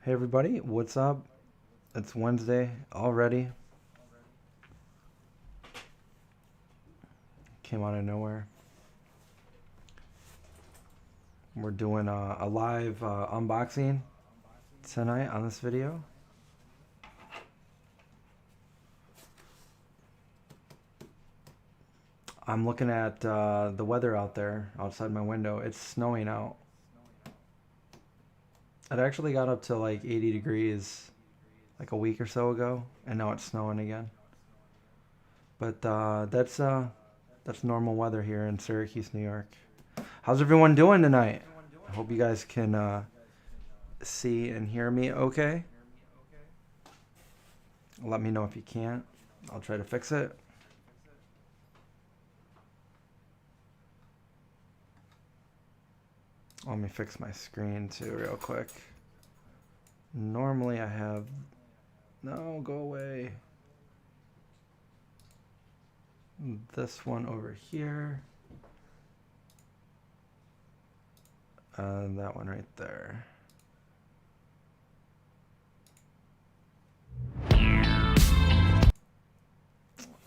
Hey everybody, what's up? It's Wednesday already. Came out of nowhere. We're doing a live unboxing tonight on this video. I'm looking at the weather out there outside my window. It's snowing out. It actually got up to like 80 degrees like a week or so ago, and now it's snowing again. But that's normal weather here in Syracuse, New York. How's everyone doing tonight? I hope you guys can see and hear me okay. Let me know if you can't. I'll try to fix it. Let me fix my screen too real quick. Normally I have... No, go away. This one over here. And that one right there.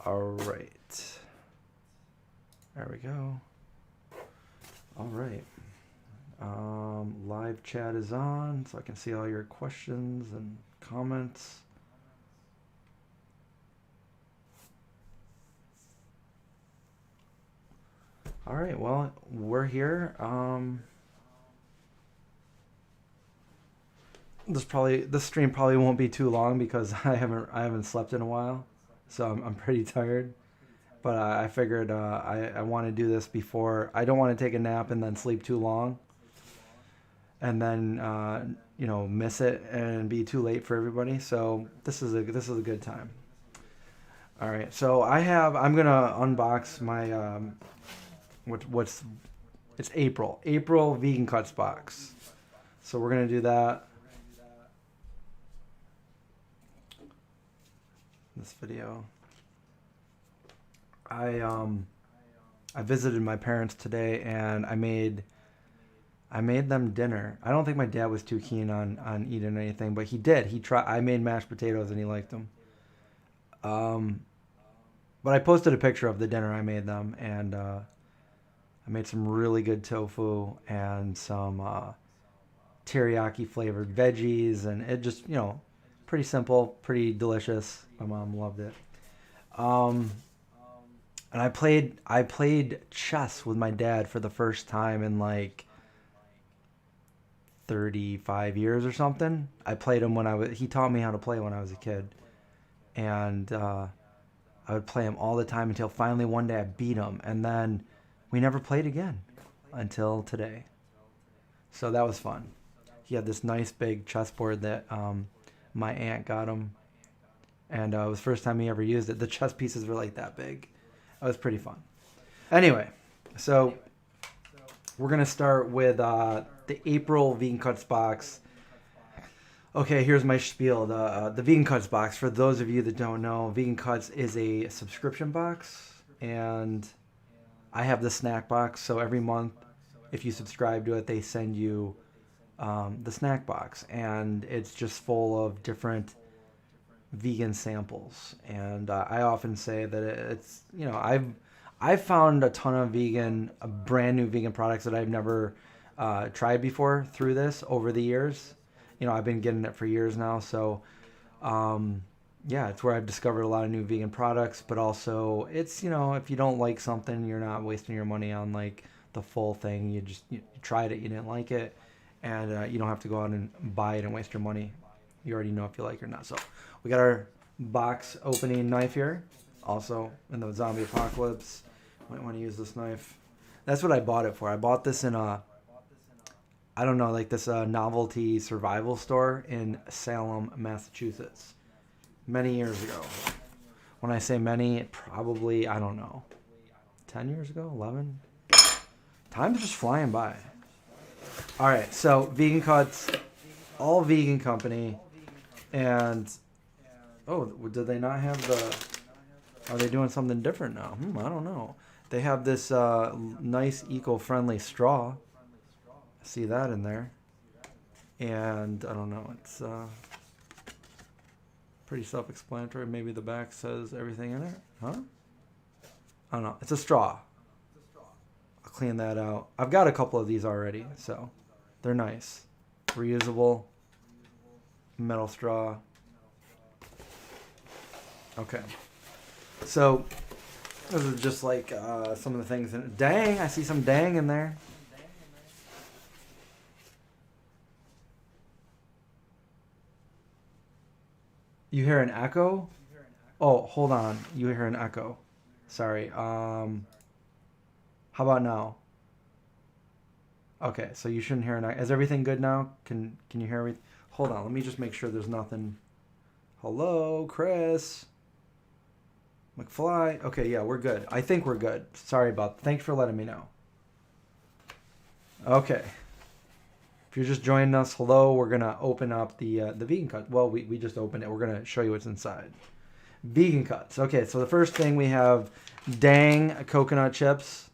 All right. There we go. All right. Live chat is on, so I can see all your questions and comments. All right, well, we're here. This stream probably won't be too long because I haven't slept in a while, so I'm pretty tired. But I figured I want to do this before. I don't want to take a nap and then sleep too long, and then miss it and be too late for everybody. So this is a good time. All right, so I'm gonna unbox my it's April vegan cuts box. So we're gonna do that. This video. I visited my parents today and I made them dinner. I don't think my dad was too keen on eating anything, but he did. I made mashed potatoes and he liked them. But I posted a picture of the dinner I made them, and I made some really good tofu and some teriyaki flavored veggies, and it just, pretty simple, pretty delicious. My mom loved it. And I played chess with my dad for the first time in like 35 years or something. I played him he taught me how to play when I was a kid. And I would play him all the time until finally one day I beat him. And then we never played again until today. So that was fun. He had this nice big chessboard that my aunt got him. And it was the first time he ever used it. The chess pieces were like that big. It was pretty fun. Anyway, so we're going to start with the April Vegan Cuts box. Okay, here's my spiel. The Vegan Cuts box, for those of you that don't know, Vegan Cuts is a subscription box. And I have the snack box. So every month, if you subscribe to it, they send you the snack box. And it's just full of different vegan samples, and I often say that it's I've found a ton of brand new vegan products that I've never tried before through this over the years. I've been getting it for years now, so it's where I've discovered a lot of new vegan products. But also, it's if you don't like something, you're not wasting your money on like the full thing. You tried it, you didn't like it, and you don't have to go out and buy it and waste your money. You already know if you like it or not. So we got our box opening knife here. Also, in the zombie apocalypse, might want to use this knife. That's what I bought it for. I bought this in this novelty survival store in Salem, Massachusetts, many years ago. When I say many, probably, I don't know, 10 years ago, 11? Time's just flying by. All right, so Vegan Cuts, all vegan company. And did they not have are they doing something different now? I don't know. They have this nice eco-friendly straw. See that in there. And I don't know, it's pretty self-explanatory. Maybe the back says everything in it, huh? I don't know. It's a straw. I'll clean that out. I've got a couple of these already, so they're nice. Reusable metal straw. Okay. So this is just like some of the things in it. Dang, I see some dang in there. You hear an echo? Oh, hold on. You hear an echo. Sorry. How about now? Okay, so you shouldn't hear an echo. Is everything good now? Can you hear me? Hold on. Let me just make sure there's nothing. Hello, Chris. McFly. Okay, yeah, we're good. I think we're good. Sorry about that. Thanks for letting me know. Okay. If you're just joining us, hello. We're going to open up the vegan cut. Well, we just opened it. We're going to show you what's inside. Vegan cuts. Okay, so the first thing we have dang coconut chips.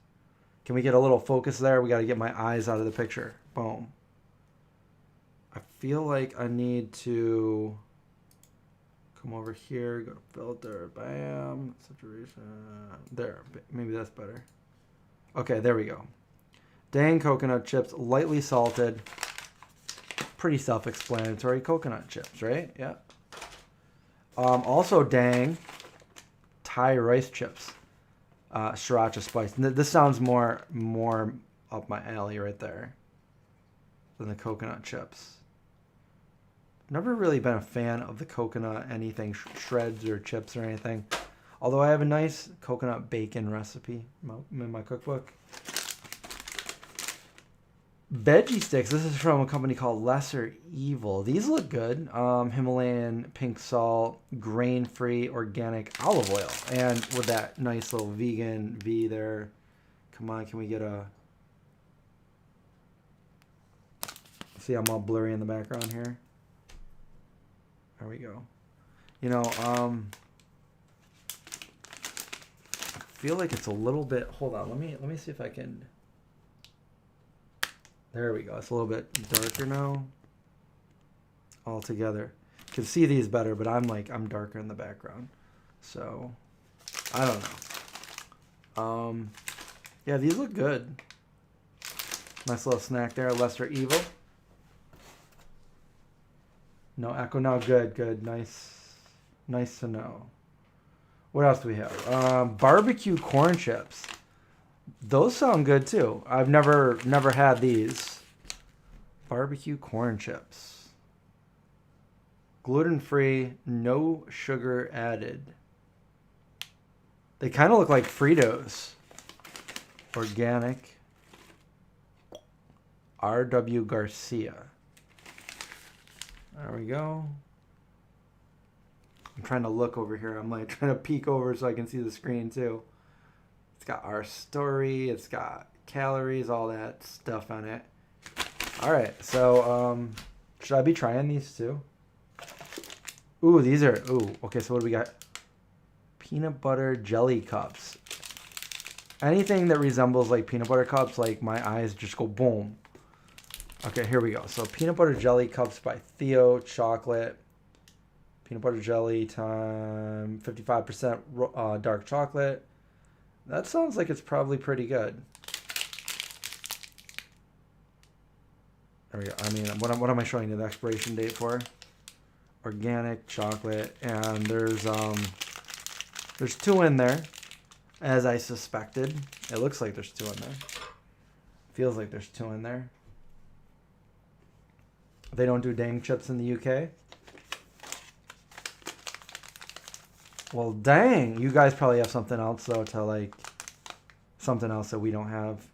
Can we get a little focus there? We got to get my eyes out of the picture. Boom. I feel like I need to come over here, go to filter, bam, saturation. There, maybe that's better. Okay, there we go. Dang coconut chips, lightly salted. Pretty self-explanatory coconut chips, right? Yeah. Also dang Thai rice chips, sriracha spice. This sounds more up my alley right there than the coconut chips. Never really been a fan of the coconut anything shreds or chips or anything. Although I have a nice coconut bacon recipe in my cookbook. Veggie Sticks. This is from a company called Lesser Evil. These look good. Himalayan pink salt, grain-free organic olive oil. And with that nice little vegan V there. Come on, can we get a... See, I'm all blurry in the background here. There we go. You know, I feel like it's a little bit... Hold on, let me see if I can... There we go. It's a little bit darker now. All together. You can see these better, but I'm darker in the background. So, I don't know. Yeah, these look good. Nice little snack there. Lesser Evil. No echo now. Good. Nice to know. What else do we have? Bbq Corn Chips. Those sound good too. I've never had these. Bbq Corn Chips. Gluten-free, no sugar added. They kind of look like Fritos. Organic. R.W. Garcia. There we go. I'm trying to look over here. I'm like trying to peek over so I can see the screen too. It's got our story. It's got calories, all that stuff on it. All right. So, should I be trying these too? Ooh, these are, okay. So what do we got? Peanut butter jelly cups. Anything that resembles like peanut butter cups, like my eyes just go boom. Okay, here we go. So peanut butter jelly cups by Theo Chocolate. Peanut butter jelly time, 55% dark chocolate. That sounds like it's probably pretty good. There we go. I mean, what am I showing you the expiration date for? Organic chocolate, and there's 2 in there, as I suspected. It looks like there's 2 in there. Feels like there's 2 in there. They don't do dang chips in the UK. Well, dang, you guys probably have something else though something else that we don't have.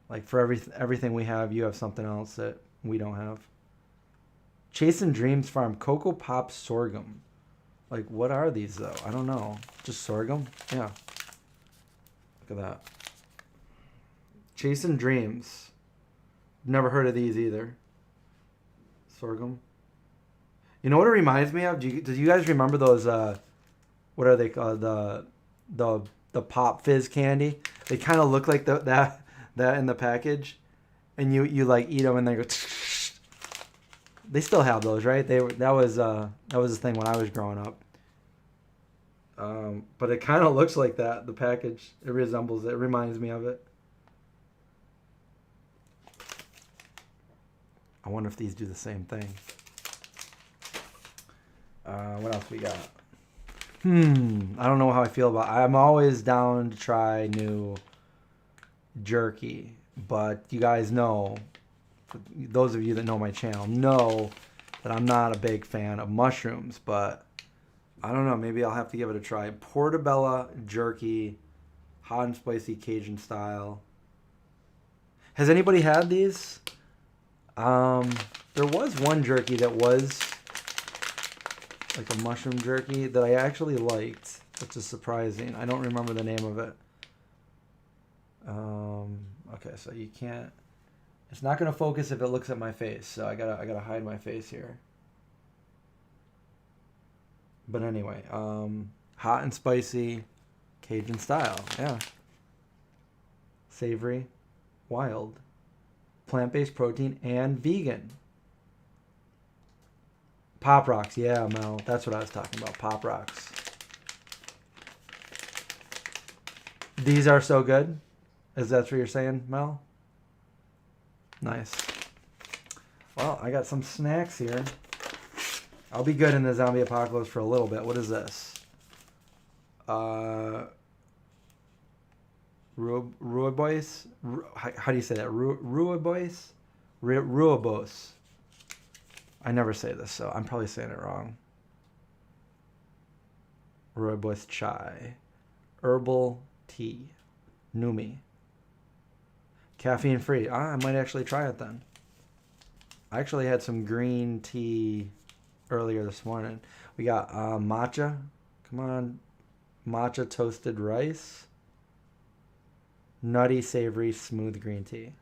Like for everything we have, you have something else that we don't have. Chasing Dreams Farm Cocoa Pop Sorghum. Like what are these though? I don't know. Just sorghum? Yeah. Look at that. Chasing Dreams. Never heard of these either. Sorghum. You know what it reminds me of? Do you guys remember those what are they called? The Pop Fizz candy. They kind of look like that in the package, and you like eat them and they go. They still have those, right? That was the thing when I was growing up. But it kind of looks like that. The package, it resembles it. It reminds me of it. I wonder if these do the same thing. What else we got? I don't know how I feel about it. I'm always down to try new jerky, but you guys know, those of you that know my channel know that I'm not a big fan of mushrooms, but I don't know, maybe I'll have to give it a try. Portabella jerky, hot and spicy Cajun style. Has anybody had these? There was one jerky that was like a mushroom jerky that I actually liked, which is surprising. I don't remember the name of it. Okay, so you can't, it's not going to focus if it looks at my face, so I gotta hide my face here. But anyway, hot and spicy Cajun style, yeah. Savory, wild, plant-based protein, and vegan. Pop Rocks, yeah, Mel, that's what I was talking about, Pop Rocks. These are so good? Is that what you're saying, Mel? Nice. Well, I got some snacks here. I'll be good in the zombie apocalypse for a little bit. What is this? Ruibois? How do you say that? Ruibois? Ruibos. I never say this, so I'm probably saying it wrong. Ruibois chai. Herbal tea. Numi. Caffeine free. I might actually try it then. I actually had some green tea earlier this morning. We got matcha. Come on. Matcha toasted rice. Nutty, savory, smooth green tea.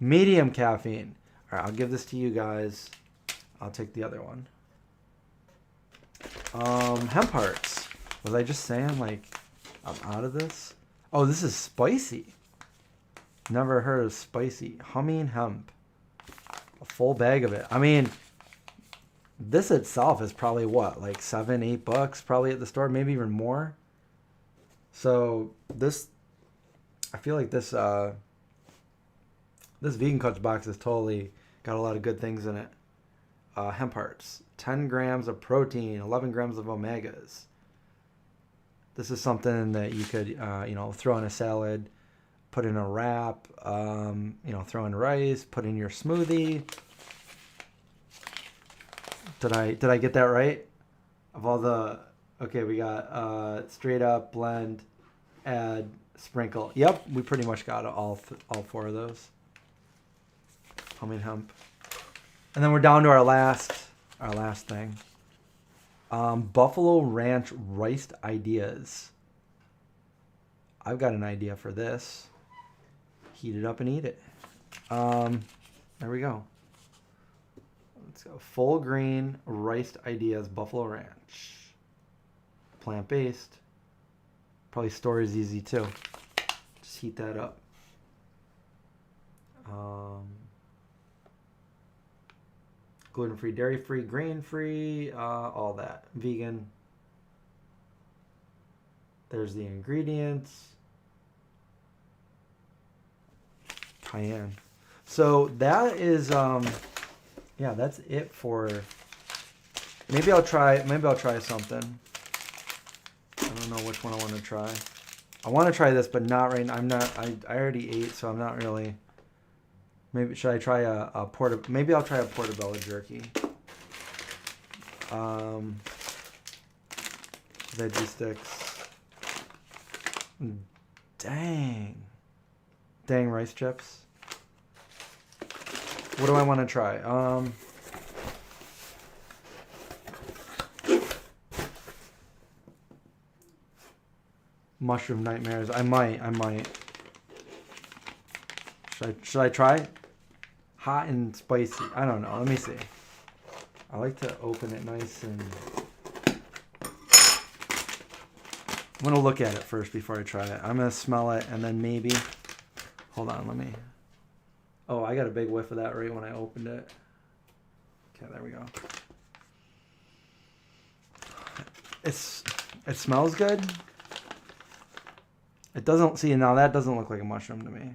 Medium caffeine. All right, I'll give this to you guys. I'll take the other one. Hemp Hearts. Was I just saying, like, I'm out of this? Oh, this is spicy. Never heard of spicy. Humming hemp. A full bag of it. I mean, this itself is probably what, like $7, $8 probably at the store, maybe even more. So this, I feel like this this vegan coach box has totally got a lot of good things in it. Hemp Hearts, 10 grams of protein, 11 grams of omegas. This is something that you could, you know, throw in a salad, put in a wrap, you know, throw in rice, put in your smoothie. Did I get that right? Of all the, okay, we got straight up, blend, add, sprinkle. Yep, we pretty much got all four of those. Humming hemp. And then we're down to our last thing. Buffalo Ranch Riced Ideas. I've got an idea for this. Heat it up and eat it. There we go. Let's go. Full green Riced Ideas Buffalo Ranch. Plant-based. Probably store is easy too. Just heat that up. Gluten-free, dairy-free, grain-free, all that. Vegan. There's the ingredients. Cayenne. So that is, yeah, that's it for, maybe I'll try something. I don't know which one I want to try. I want to try this, but not right now. I already ate, so I'm not really. Maybe should I try maybe I'll try a Portabella jerky. Veggie Sticks. Dang rice chips. What do I want to try? Mushroom nightmares. I might. Should I try? Hot and spicy. I don't know. Let me see. I like to open it nice and. I'm gonna look at it first before I try it. I'm gonna smell it and then maybe. Hold on. Let me. Oh, I got a big whiff of that right when I opened it. Okay, there we go. It smells good. It doesn't, see, now that doesn't look like a mushroom to me.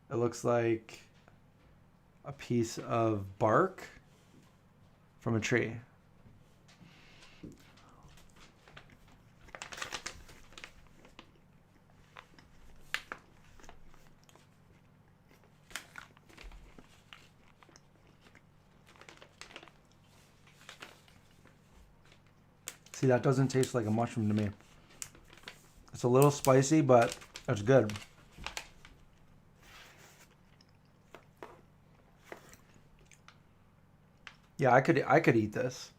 It looks like a piece of bark from a tree. See, that doesn't taste like a mushroom to me. It's a little spicy, but it's good. Yeah, I could eat this.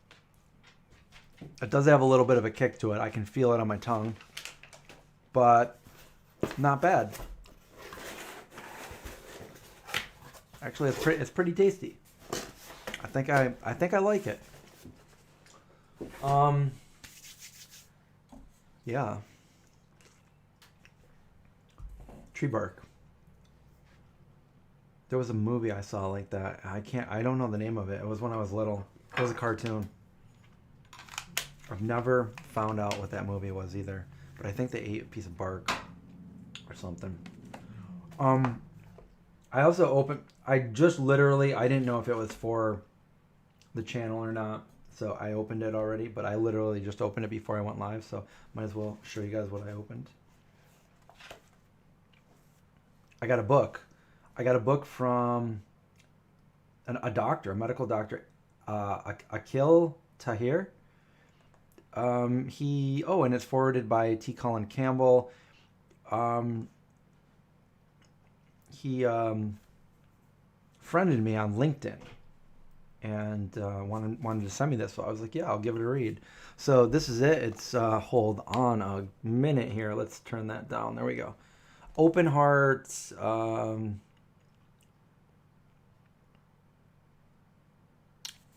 It does have a little bit of a kick to it. I can feel it on my tongue, but not bad. Actually, it's pretty tasty. I think I like it. Yeah. Tree bark. There was a movie I saw like that. I don't know the name of it. It was when I was little. It was a cartoon. I've never found out what that movie was either. But I think they ate a piece of bark or something. I also opened, I didn't know if it was for the channel or not. So I opened it already, but I literally just opened it before I went live. So might as well show you guys what I opened. I got a book. I got a book from a doctor, a medical doctor, Akil Tahir. And it's forwarded by T. Colin Campbell. He friended me on LinkedIn and wanted to send me this. So I was like, yeah, I'll give it a read. So this is it. It's hold on a minute here. Let's turn that down. There we go. Open Hearts.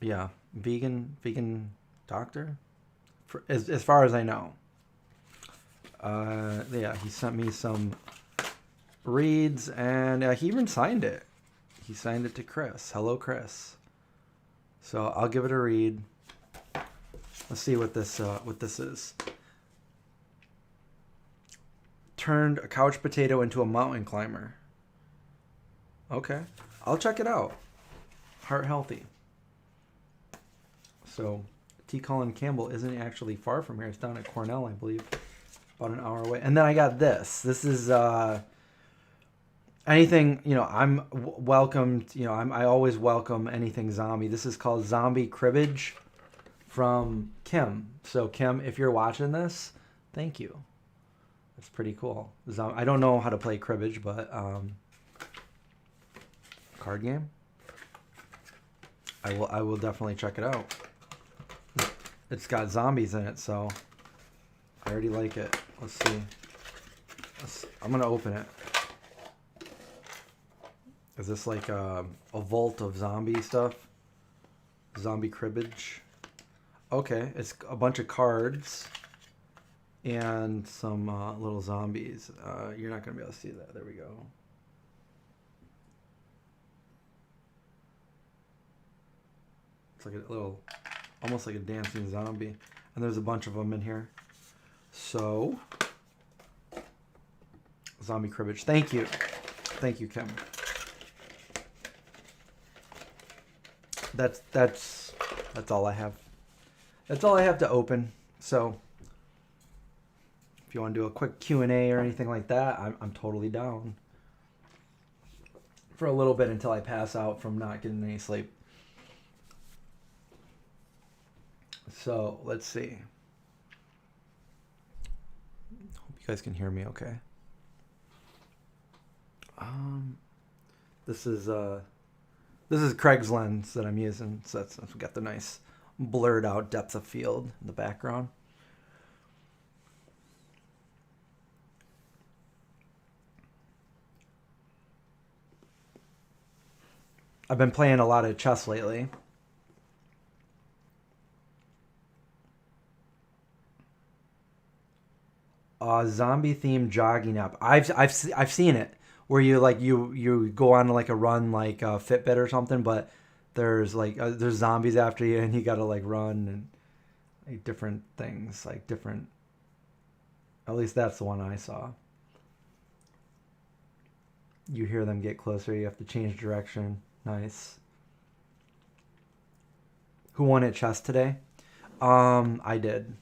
Yeah, vegan doctor, as far as I know. Yeah, he sent me some reads, and he even signed it. He signed it to Chris. Hello, Chris. So I'll give it a read. Let's see what this is. Turned a couch potato into a mountain climber. Okay, I'll check it out. Heart healthy. So T. Colin Campbell isn't actually far from here. It's down at Cornell, I believe, about an hour away. And then I got this. This is anything, I'm welcomed. I always welcome anything zombie. This is called Zombie Cribbage from Kim. So Kim, if you're watching this, thank you. It's pretty cool. I don't know how to play Cribbage, but card game. I will definitely check it out. It's got zombies in it, so I already like it. Let's see. I'm gonna open it. Is this like a vault of zombie stuff? Zombie Cribbage. Okay, it's a bunch of cards and some little zombies. You're not gonna be able to see that. There we go. It's like a little, almost like a dancing zombie. And there's a bunch of them in here. So, Zombie Cribbage. Thank you. Thank you, Kim. That's all I have. That's all I have to open. So, if you want to do a quick Q&A or anything like that, I'm totally down. For a little bit until I pass out from not getting any sleep. So, let's see. Hope you guys can hear me okay. This is Craig's lens that I'm using. So that's we got the nice blurred out depth of field in the background. I've been playing a lot of chess lately. Zombie themed jogging app. I've seen it where you like you go on like a run like Fitbit or something, but There's like there's zombies after you, and you gotta like run and like different things, like different. At least that's the one I saw. You hear them get closer. You have to change direction. Nice. Who won at chess today? I did.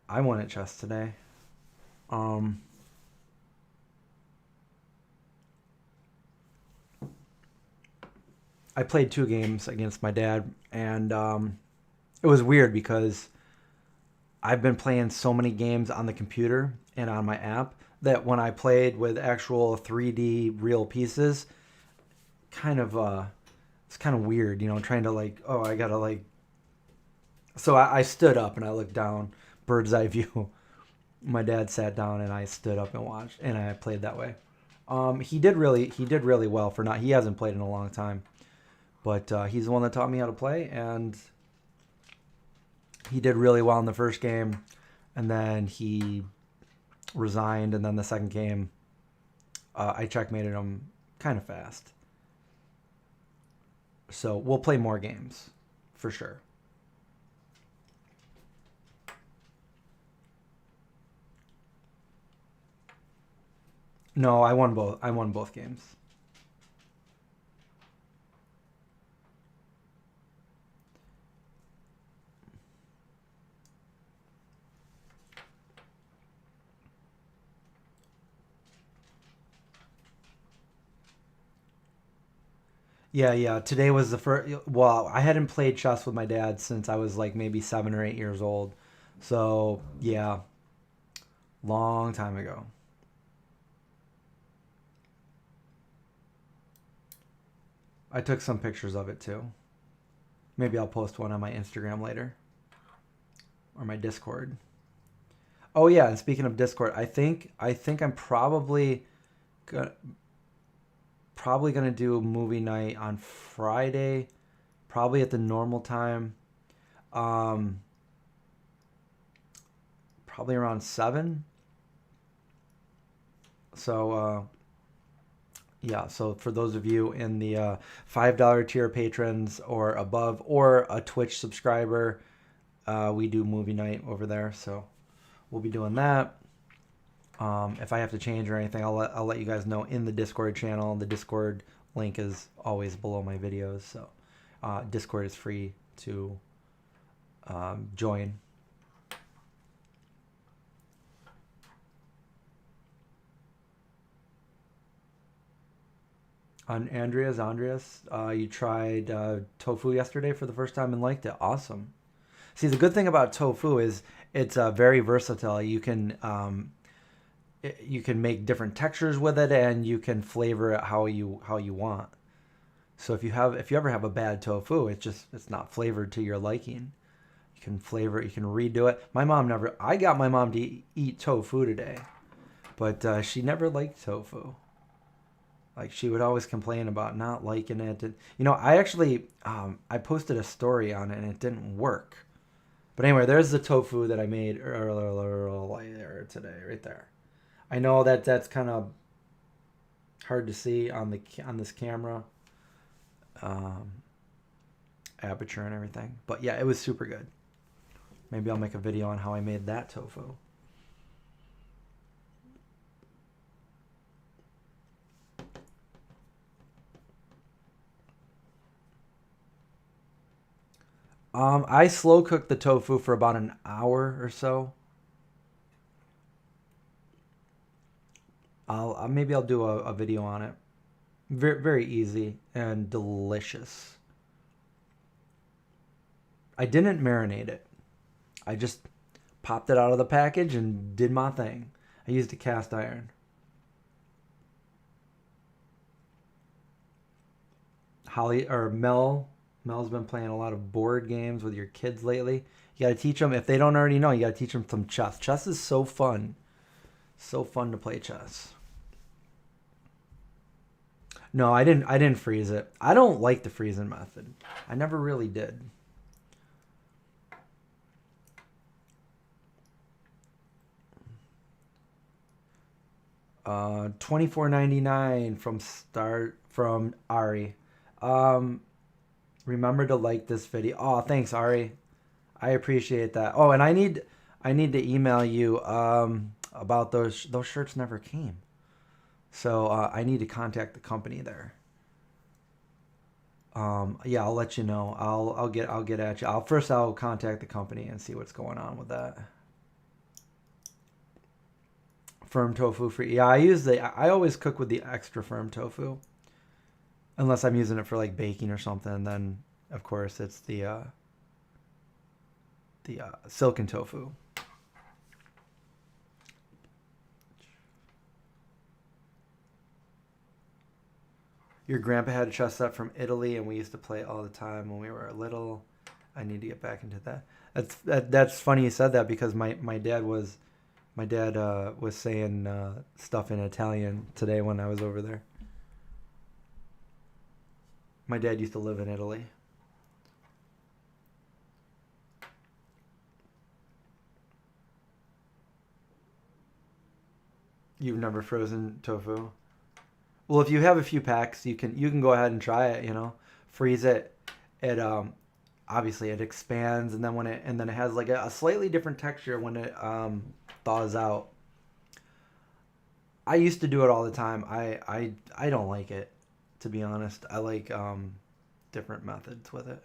I won at chess today. I played 2 games against my dad, and it was weird because I've been playing so many games on the computer and on my app that when I played with actual 3D real pieces, it's kind of weird, trying to like, oh, I gotta like. So I stood up and I looked down, bird's eye view. My dad sat down and I stood up and watched, and I played that way. He did really well for not. He hasn't played in a long time, but he's the one that taught me how to play, and he did really well in the first game, and then he resigned, and then the second game, I checkmated him kind of fast. So we'll play more games, for sure. No, I won both. I won both games. Yeah. Today was the first. Well, I hadn't played chess with my dad since I was like maybe 7 or 8 years old. So yeah, long time ago. I took some pictures of it too. Maybe I'll post one on my Instagram later or my Discord. Oh yeah, and speaking of Discord, I think I'm gonna, probably gonna do a movie night on Friday, probably at the normal time, um, probably around 7. So yeah, so for those of you in the $5 tier patrons or above, or a Twitch subscriber, we do movie night over there. So we'll be doing that. If I have to change or anything, I'll let you guys know in the Discord channel. The Discord link is always below my videos. So Discord is free to join. On Andreas, you tried tofu yesterday for the first time and liked it. Awesome. See, the good thing about tofu is it's very versatile. You can make different textures with it, and you can flavor it how you want. So if you ever have a bad tofu, it's not flavored to your liking. You can flavor it. You can redo it. I got my mom to eat tofu today, but she never liked tofu. Like, she would always complain about not liking it. And, I actually I posted a story on it and it didn't work. But anyway, there's the tofu that I made earlier today, right there. I know that that's kind of hard to see on this camera, aperture and everything. But yeah, it was super good. Maybe I'll make a video on how I made that tofu. I slow cooked the tofu for about an hour or so. Maybe I'll do a video on it. Very very easy and delicious. I didn't marinate it. I just popped it out of the package and did my thing. I used a cast iron. Holly or Mel's been playing a lot of board games with your kids lately. You got to teach them, if they don't already know, you got to teach them some chess. Chess is so fun. So fun to play chess. No, I didn't freeze it. I don't like the freezing method. I never really did. $24.99 from Ari. Remember to like this video. Oh, thanks, Ari. I appreciate that. Oh, and I need to email you about those shirts never came. So I need to contact the company there. Yeah, I'll let you know. I'll get at you. I'll contact the company and see what's going on with that. Firm tofu free. Yeah, I always cook with the extra firm tofu. Unless I'm using it for like baking or something, then of course it's the silken tofu. Your grandpa had a chess set from Italy, and we used to play all the time when we were little. I need to get back into that. That's funny you said that because my dad was saying stuff in Italian today when I was over there. My dad used to live in Italy. You've never frozen tofu? Well, if you have a few packs, you can go ahead and try it. Freeze it. It obviously it expands, and then it has like a slightly different texture when it thaws out. I used to do it all the time. I don't like it, to be honest. I like different methods with it.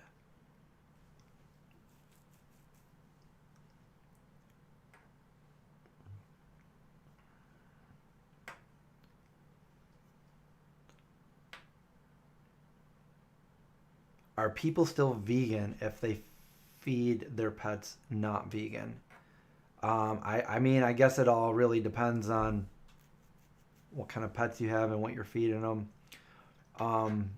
Are people still vegan if they feed their pets not vegan? I mean, I guess it all really depends on what kind of pets you have and what you're feeding them. Um,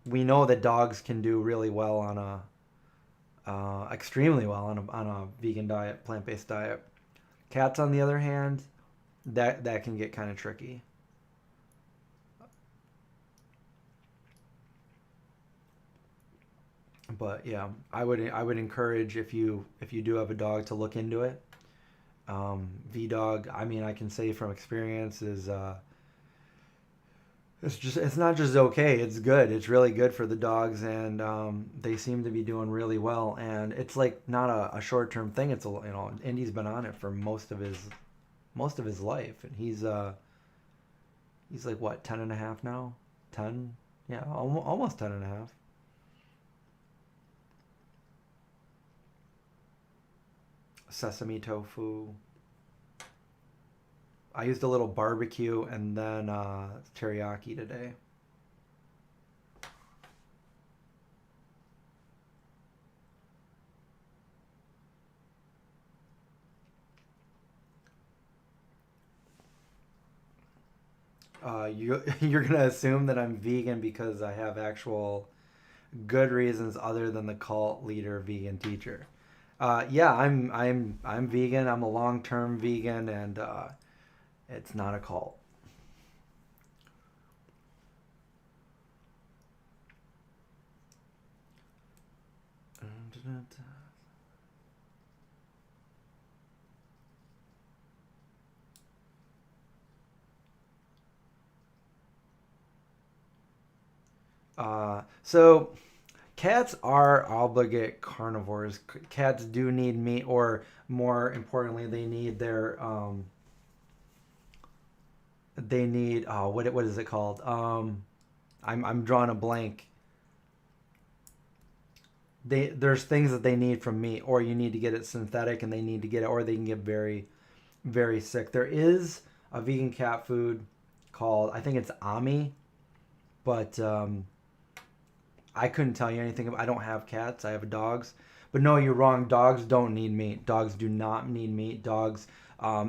we know that dogs can do really well on extremely well on a vegan diet, plant-based diet. Cats, on the other hand, that can get kind of tricky. But yeah, I would encourage if you do have a dog to look into it. V dog, I mean, I can say from experience is it's not just okay, it's good. It's really good for the dogs, and they seem to be doing really well. And it's like not a short term thing. It's Indy's been on it for most of his life, and he's like what 10 and a half now, 10, yeah, almost 10 and a half. Sesame tofu. I used a little barbecue and then teriyaki today. You're gonna assume that I'm vegan because I have actual good reasons other than the cult leader vegan teacher. Yeah, I'm vegan. I'm a long term vegan, and it's not a cult. So cats are obligate carnivores. Cats do need meat, or more importantly, they need what is it called? I'm drawing a blank. There's things that they need from meat, or you need to get it synthetic, and they need to get it, or they can get very very sick. There is a vegan cat food called, I think it's Ami, but I couldn't tell you anything about. I don't have cats. I have dogs. But no, you're wrong. Dogs don't need meat. Dogs do not need meat. Dogs.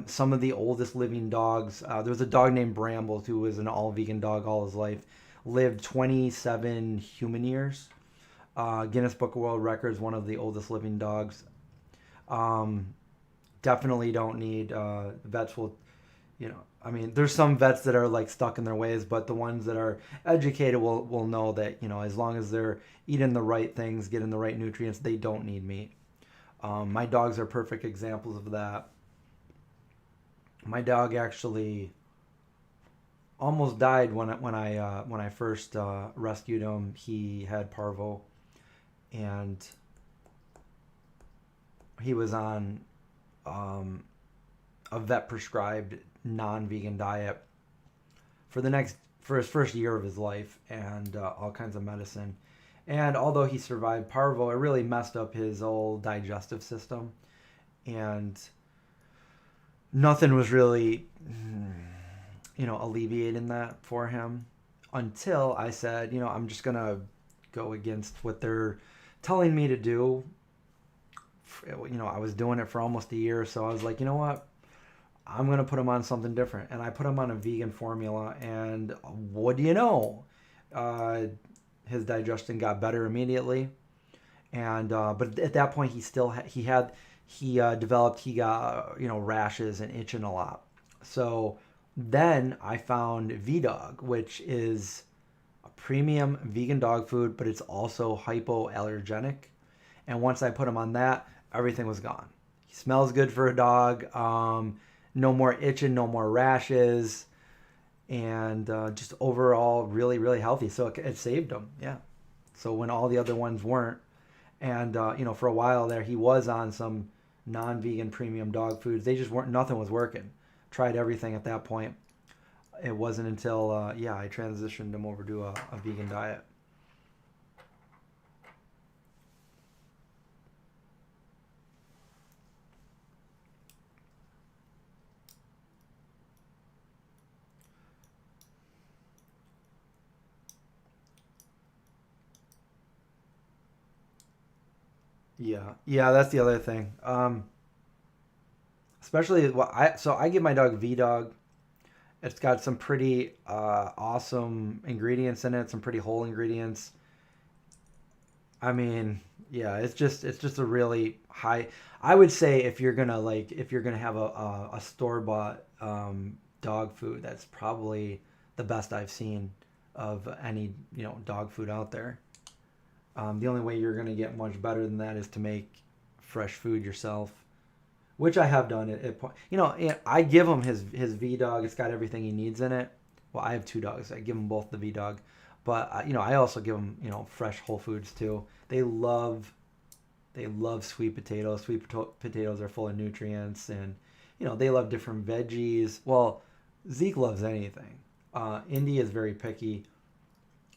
Some of the oldest living dogs. There was a dog named Brambles who was an all vegan dog all his life. Lived 27 human years. Guinness Book of World Records. One of the oldest living dogs. Um, Definitely don't need vets will, I mean, there's some vets that are like stuck in their ways, but the ones that are educated will know that, as long as they're eating the right things, getting the right nutrients, they don't need meat. My dogs are perfect examples of that. My dog actually almost died when I first rescued him. He had parvo, and he was on um, a vet prescribed non-vegan diet for his first year of his life, and all kinds of medicine. And although he survived parvo, it really messed up his whole digestive system, and nothing was really, alleviating that for him until I said, I'm just gonna go against what they're telling me to do. I was doing it for almost a year, so I was like, you know what? I'm gonna put him on something different, and I put him on a vegan formula. And what do you know? Uh, his digestion got better immediately, and but at that point he developed he got rashes and itching a lot. So then I found VDog, which is a premium vegan dog food, but it's also hypoallergenic. And once I put him on that, everything was gone. He smells good for a dog. No more itching, no more rashes, and just overall really, really healthy. So it saved him. Yeah. So when all the other ones weren't, and for a while there, he was on some non-vegan premium dog foods. They just weren't. Nothing was working. Tried everything at that point. It wasn't until I transitioned him over to a vegan diet. Yeah, that's the other thing. Especially I give my dog V Dog. It's got some pretty awesome ingredients in it, some pretty whole ingredients. I mean, yeah, it's just a really high. I would say if you're gonna have a store bought dog food, that's probably the best I've seen of any dog food out there. The only way you're gonna get much better than that is to make fresh food yourself, which I have done. I give him his V Dog. It's got everything he needs in it. Well, I have two dogs. I give him both the V Dog, but I also give them fresh whole foods too. They love sweet potatoes. Potatoes are full of nutrients, and they love different veggies. Well, Zeke loves anything. Indy is very picky.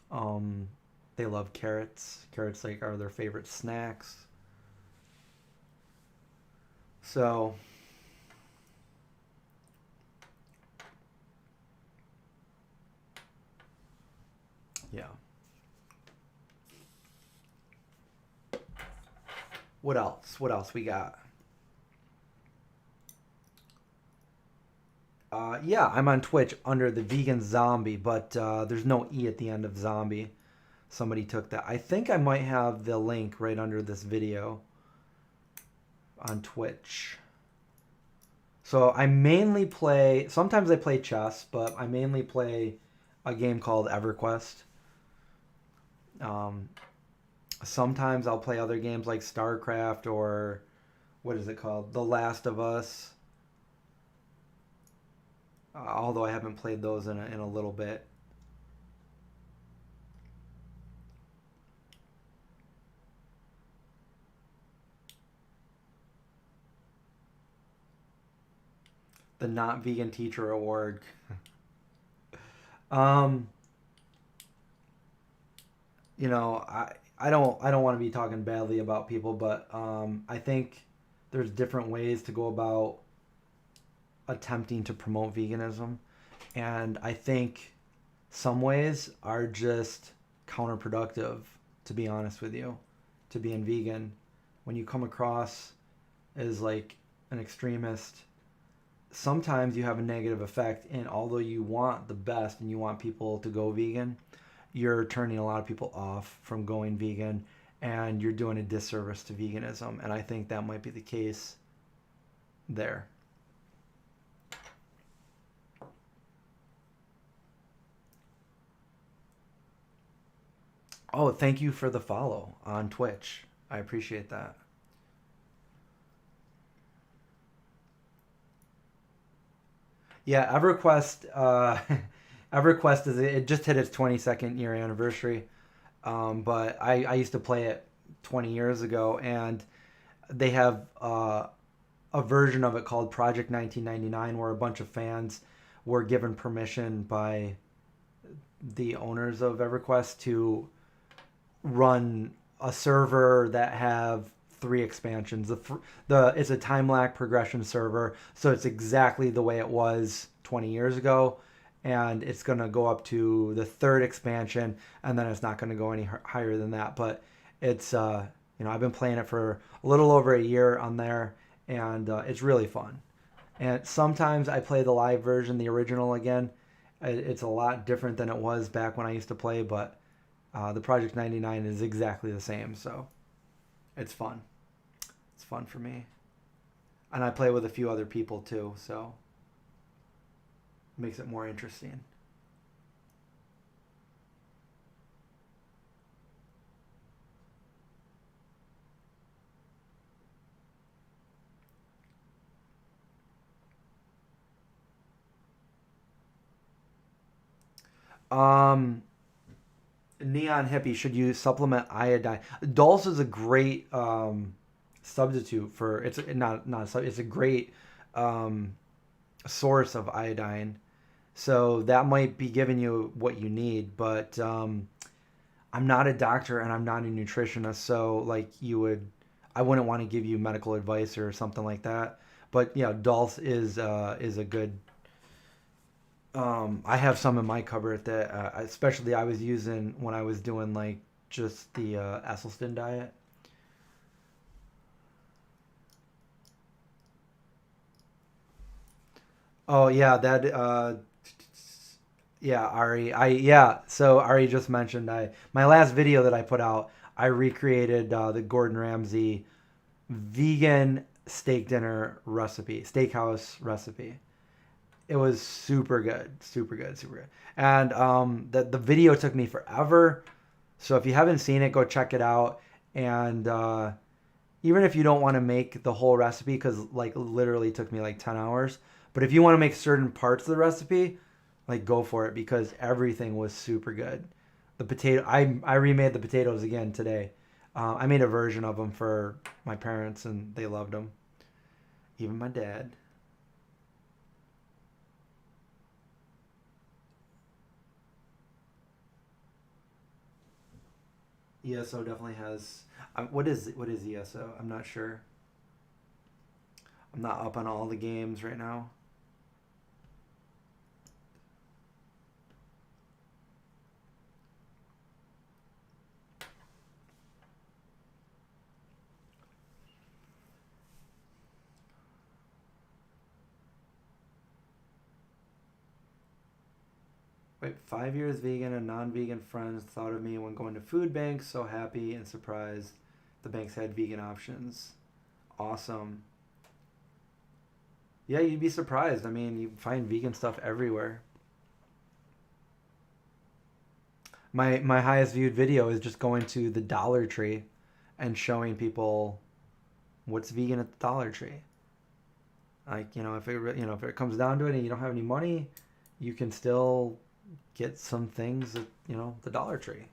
Um, they love carrots. Carrots are their favorite snacks. So yeah. What else? What else we got? Yeah, I'm on Twitch under the Vegan Zombie, but there's no E at the end of zombie. Somebody took that. I think I might have the link right under this video on Twitch. So I mainly play, sometimes I play chess, but I mainly play a game called EverQuest. Um, Sometimes I'll play other games like StarCraft or what is it called? The Last of Us. Although I haven't played those in a little bit. The Not Vegan Teacher Award. Um, I don't want to be talking badly about people, but I think there's different ways to go about attempting to promote veganism, and I think some ways are just counterproductive, to be honest with you, to being vegan. When you come across as like an extremist, sometimes you have a negative effect, and although you want the best and you want people to go vegan, you're turning a lot of people off from going vegan, and you're doing a disservice to veganism, and I think that might be the case there. Oh, thank you for the follow on Twitch. I appreciate that. Yeah, EverQuest. EverQuest it just hit its 22nd year anniversary, but I used to play it 20 years ago, and they have a version of it called Project 1999, where a bunch of fans were given permission by the owners of EverQuest to run a server that have 3 expansions. It's a time lag progression server, so it's exactly the way it was 20 years ago, and it's gonna go up to the 3rd expansion, and then it's not gonna go any higher than that. But it's I've been playing it for a little over a year on there, and it's really fun. And sometimes I play the live version, the original again. It's a lot different than it was back when I used to play, but the Project 99 is exactly the same, so it's fun. It's fun for me. And I play with a few other people too, so it makes it more interesting. Um, Neon Hippie, should you supplement iodine? Dulse is a great substitute for it's not it's a great um, source of iodine. So that might be giving you what you need, but I'm not a doctor and I'm not a nutritionist, so like I wouldn't want to give you medical advice or something like that. But yeah, Dulse is a good. I have some in my cupboard that, especially I was using when I was doing like just the Esselstyn diet. Oh yeah, that yeah, Ari. So Ari just mentioned my last video that I put out, I recreated the Gordon Ramsay vegan steak dinner recipe, steakhouse recipe. It was super good, super good, super good. And the video took me forever. So if you haven't seen it, go check it out. And even if you don't want to make the whole recipe, because like literally took me like 10 hours. But if you want to make certain parts of the recipe, like go for it, because everything was super good. The potato, I remade the potatoes again today. I made a version of them for my parents, and they loved them. Even my dad. ESO definitely has. What is ESO? I'm not sure. I'm not up on all the games right now. Wait, 5 years vegan and non-vegan friends thought of me when going to food banks. So happy and surprised the banks had vegan options. Awesome. Yeah, you'd be surprised. I mean, you find vegan stuff everywhere. My highest viewed video is just going to the Dollar Tree and showing people what's vegan at the Dollar Tree. Like, if it comes down to it and you don't have any money, you can still get some things at, the Dollar Tree.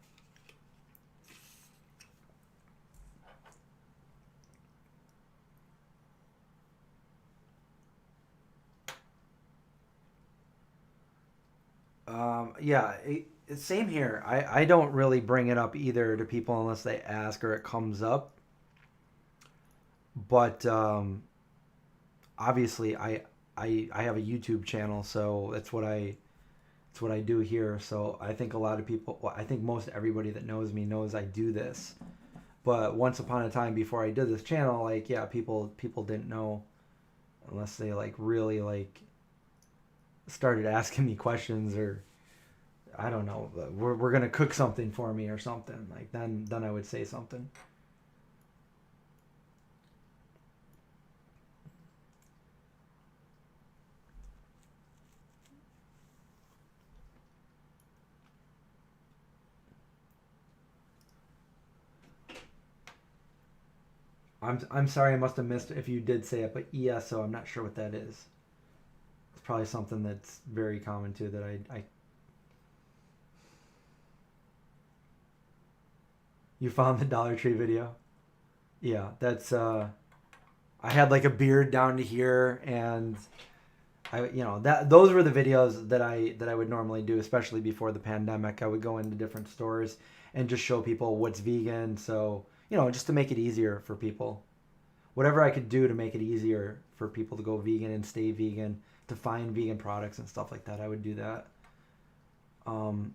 Yeah, same here. I don't really bring it up either to people unless they ask or it comes up. But obviously, I have a YouTube channel, so that's what I do here. So I think a lot of people, well, I think most everybody that knows me knows I do this. But once upon a time, before I did this channel, like yeah, people didn't know unless they like really like started asking me questions, or I don't know, we're gonna cook something for me or something. Like then I would say something. I'm sorry, I must have missed if you did say it, but ESO, I'm not sure what that is. It's probably something that's very common too that I You found the Dollar Tree video? Yeah, that's I had like a beard down to here, and that those were the videos that I would normally do, especially before the pandemic. I would go into different stores and just show people what's vegan, so just to make it easier for people. Whatever I could do to make it easier for people to go vegan and stay vegan, to find vegan products and stuff like that, I would do that. Um,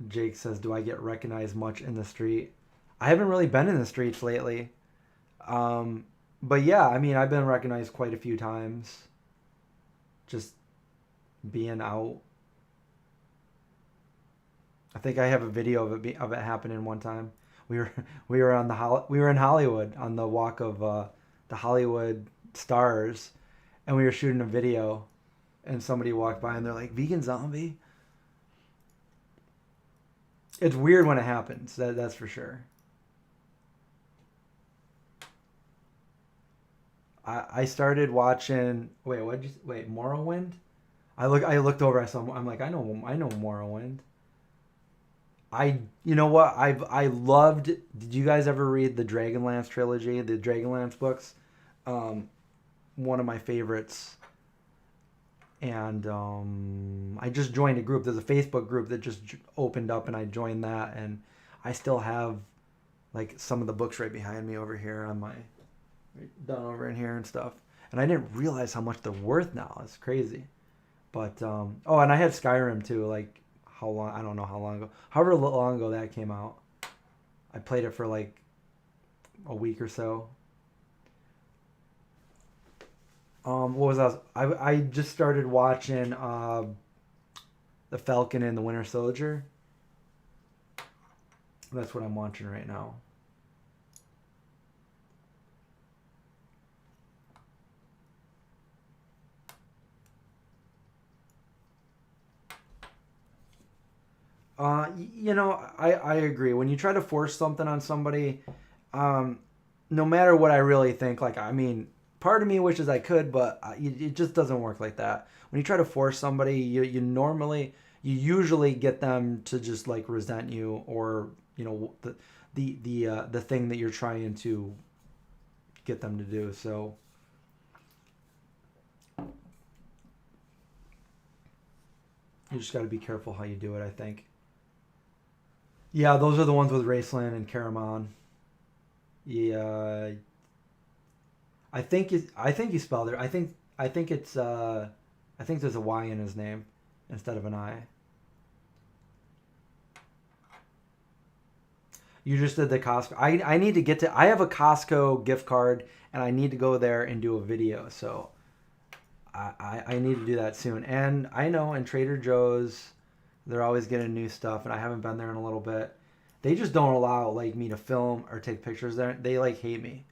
Jake says, "Do I get recognized much in the street?" I haven't really been in the streets lately. Um, but yeah, I mean, I've been recognized quite a few times just being out. I think I have a video of it happening one time. We were we were in Hollywood on the walk of the Hollywood stars, and we were shooting a video, and somebody walked by and they're like, "Vegan zombie." It's weird when it happens. That's for sure. I started watching. Wait, Morrowind. I looked over. I'm like, I know Morrowind. You know what? I loved. Did you guys ever read the Dragonlance trilogy, the Dragonlance books? Um, One of my favorites. And I just joined a group. There's a Facebook group that just opened up, and I joined that. And I still have like some of the books right behind me over here on my down over in here and stuff. And I didn't realize how much they're worth now. It's crazy. But and I had Skyrim too. Like how long? I don't know how long ago. However long ago that came out. I played it for like a week or so. What was that? I just started watching The Falcon and the Winter Soldier. That's what I'm watching right now. I agree. When you try to force something on somebody, no matter what I really think, like, I mean, part of me wishes I could, but it just doesn't work like that. When you try to force somebody, you usually get them to just like resent you, or the thing that you're trying to get them to do. So you just got to be careful how you do it, I think. Yeah, those are the ones with Raceland and Caramon. Yeah, I think you spelled it. I think there's a Y in his name instead of an I. You just did the Costco. I need to get to. I have a Costco gift card, and I need to go there and do a video. So I need to do that soon. And I know in Trader Joe's, they're always getting new stuff, and I haven't been there in a little bit. They just don't allow like me to film or take pictures there. They like hate me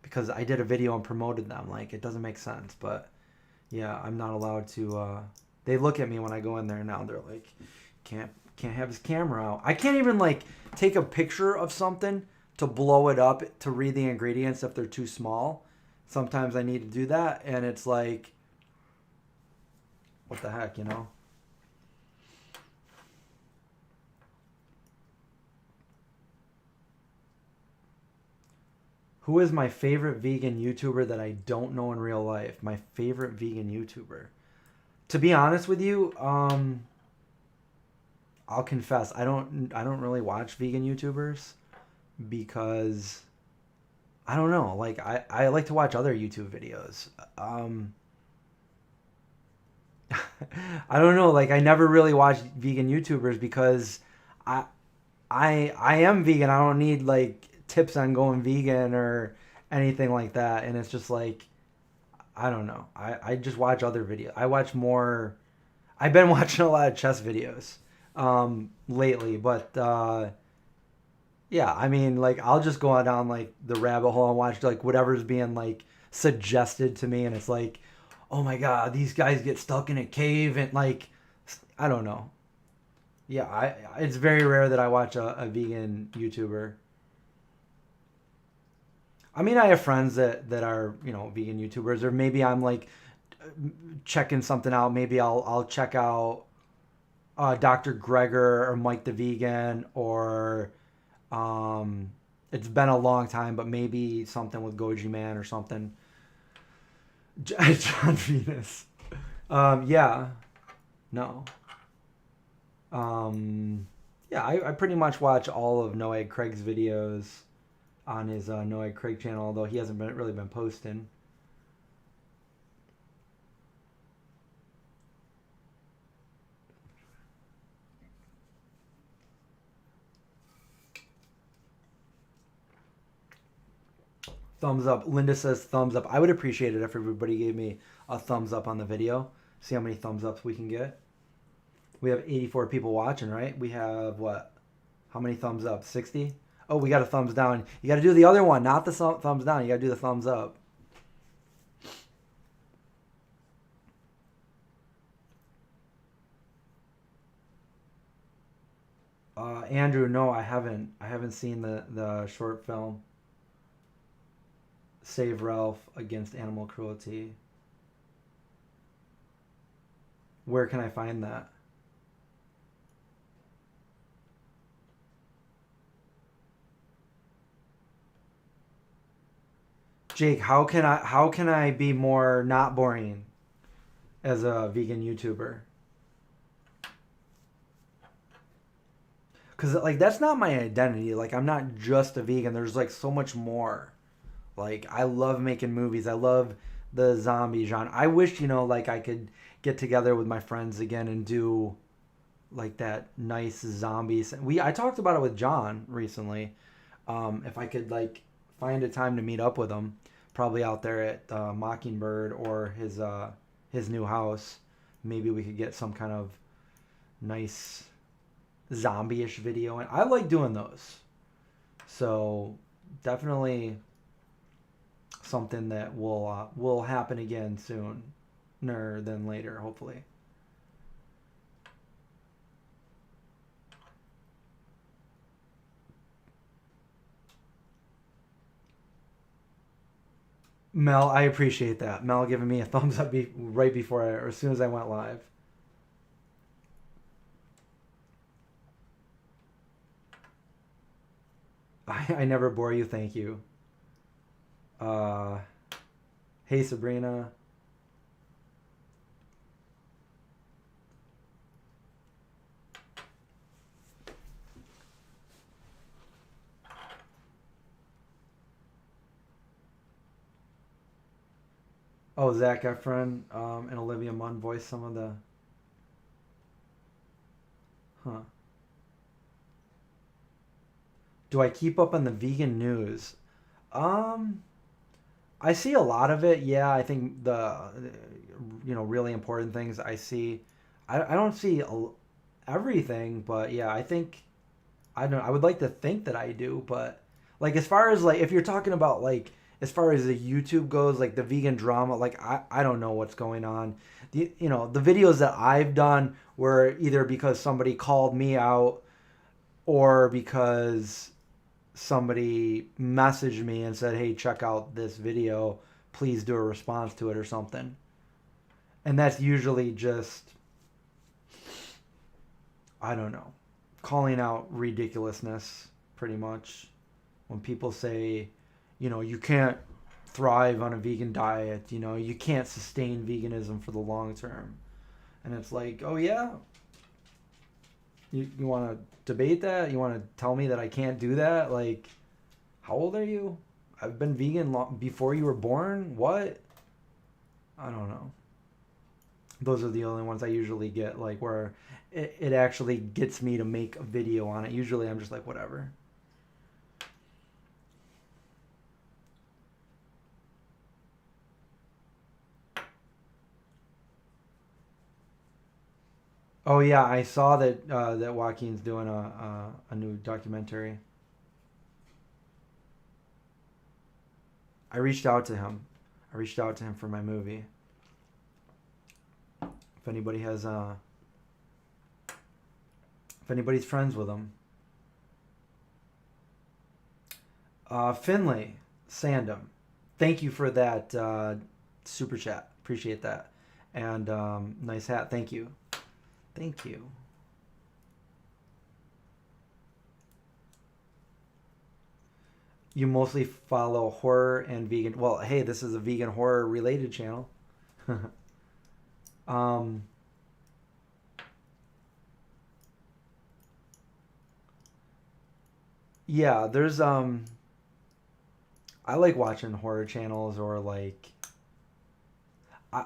because I did a video and promoted them. Like, it doesn't make sense. But yeah, I'm not allowed to. They look at me when I go in there now. They're like, can't have his camera out. I can't even like take a picture of something to blow it up to read the ingredients if they're too small. Sometimes I need to do that, and it's like, what the heck, you know? Who is my favorite vegan YouTuber that I don't know in real life? My favorite vegan YouTuber. To be honest with you, I'll confess I don't really watch vegan YouTubers because I don't know. Like I like to watch other YouTube videos. I don't know. Like I never really watch vegan YouTubers because I I am vegan. I don't need like tips on going vegan or anything like that. And it's just like I don't know. I just watch other videos. I watch more. I've been watching a lot of chess videos lately, but yeah, I mean, like I'll just go down like the rabbit hole and watch like whatever's being like suggested to me, and it's like, oh my god, these guys get stuck in a cave and like I don't know. Yeah, it's very rare that I watch a vegan YouTuber. I mean, I have friends that are, vegan YouTubers, or maybe I'm like checking something out. Maybe I'll check out Dr. Gregor or Mike the Vegan, or it's been a long time, but maybe something with Goji Man or something. John Venus. Yeah. No. Yeah, I pretty much watch all of No Egg Craig's videos on his No Egg Craig channel, although he hasn't really been posting. Thumbs up. Linda says thumbs up. I would appreciate it if everybody gave me a thumbs up on the video. See how many thumbs ups we can get. We have 84 people watching, right? We have what? How many thumbs up? 60? Oh, we got a thumbs down. You got to do the other one, not the thumbs down. You got to do the thumbs up. Andrew, no, I haven't. I haven't seen the short film. Save Ralph Against Animal Cruelty. Where can I find that? Jake, how can I be more not boring as a vegan YouTuber? Cuz like that's not my identity. Like I'm not just a vegan. There's like so much more. Like I love making movies. I love the zombie genre. I wish, like I could get together with my friends again and do like that nice zombies. I talked about it with John recently. If I could like find a time to meet up with him, probably out there at Mockingbird or his new house, maybe we could get some kind of nice zombie-ish video. And I like doing those. So definitely something that will happen again sooner than later, hopefully. Mel, I appreciate that. Mel giving me a thumbs up right before or as soon as I went live. I never bore you, thank you. Hey Sabrina. Oh, Zac Efron and Olivia Munn voiced some of the... Huh. Do I keep up on the vegan news? I see a lot of it. Yeah, I think really important things I see. I don't see everything, but yeah, I would like to think that I do, but like as far as like if you're talking about like as far as the YouTube goes, like the vegan drama, like I don't know what's going on. The videos that I've done were either because somebody called me out or because somebody messaged me and said, "Hey, check out this video. Please do a response to it," or something. And that's usually just, I don't know, calling out ridiculousness, pretty much. When people say, you can't thrive on a vegan diet, you can't sustain veganism for the long term. And it's like, oh yeah? You want to debate that? You want to tell me that I can't do that? Like, how old are you? I've been vegan before you were born? What? I don't know. Those are the only ones I usually get, like, where it actually gets me to make a video on it. Usually I'm just like, whatever. Oh yeah, I saw that Joaquin's doing a new documentary. I reached out to him. I reached out to him for my movie. If anybody has if anybody's friends with him. Finley. Sandom. Thank you for that super chat. Appreciate that. And nice hat. Thank you. Thank you. You mostly follow horror and vegan. Well, hey, this is a vegan horror related channel. um, yeah, there's I like watching horror channels or like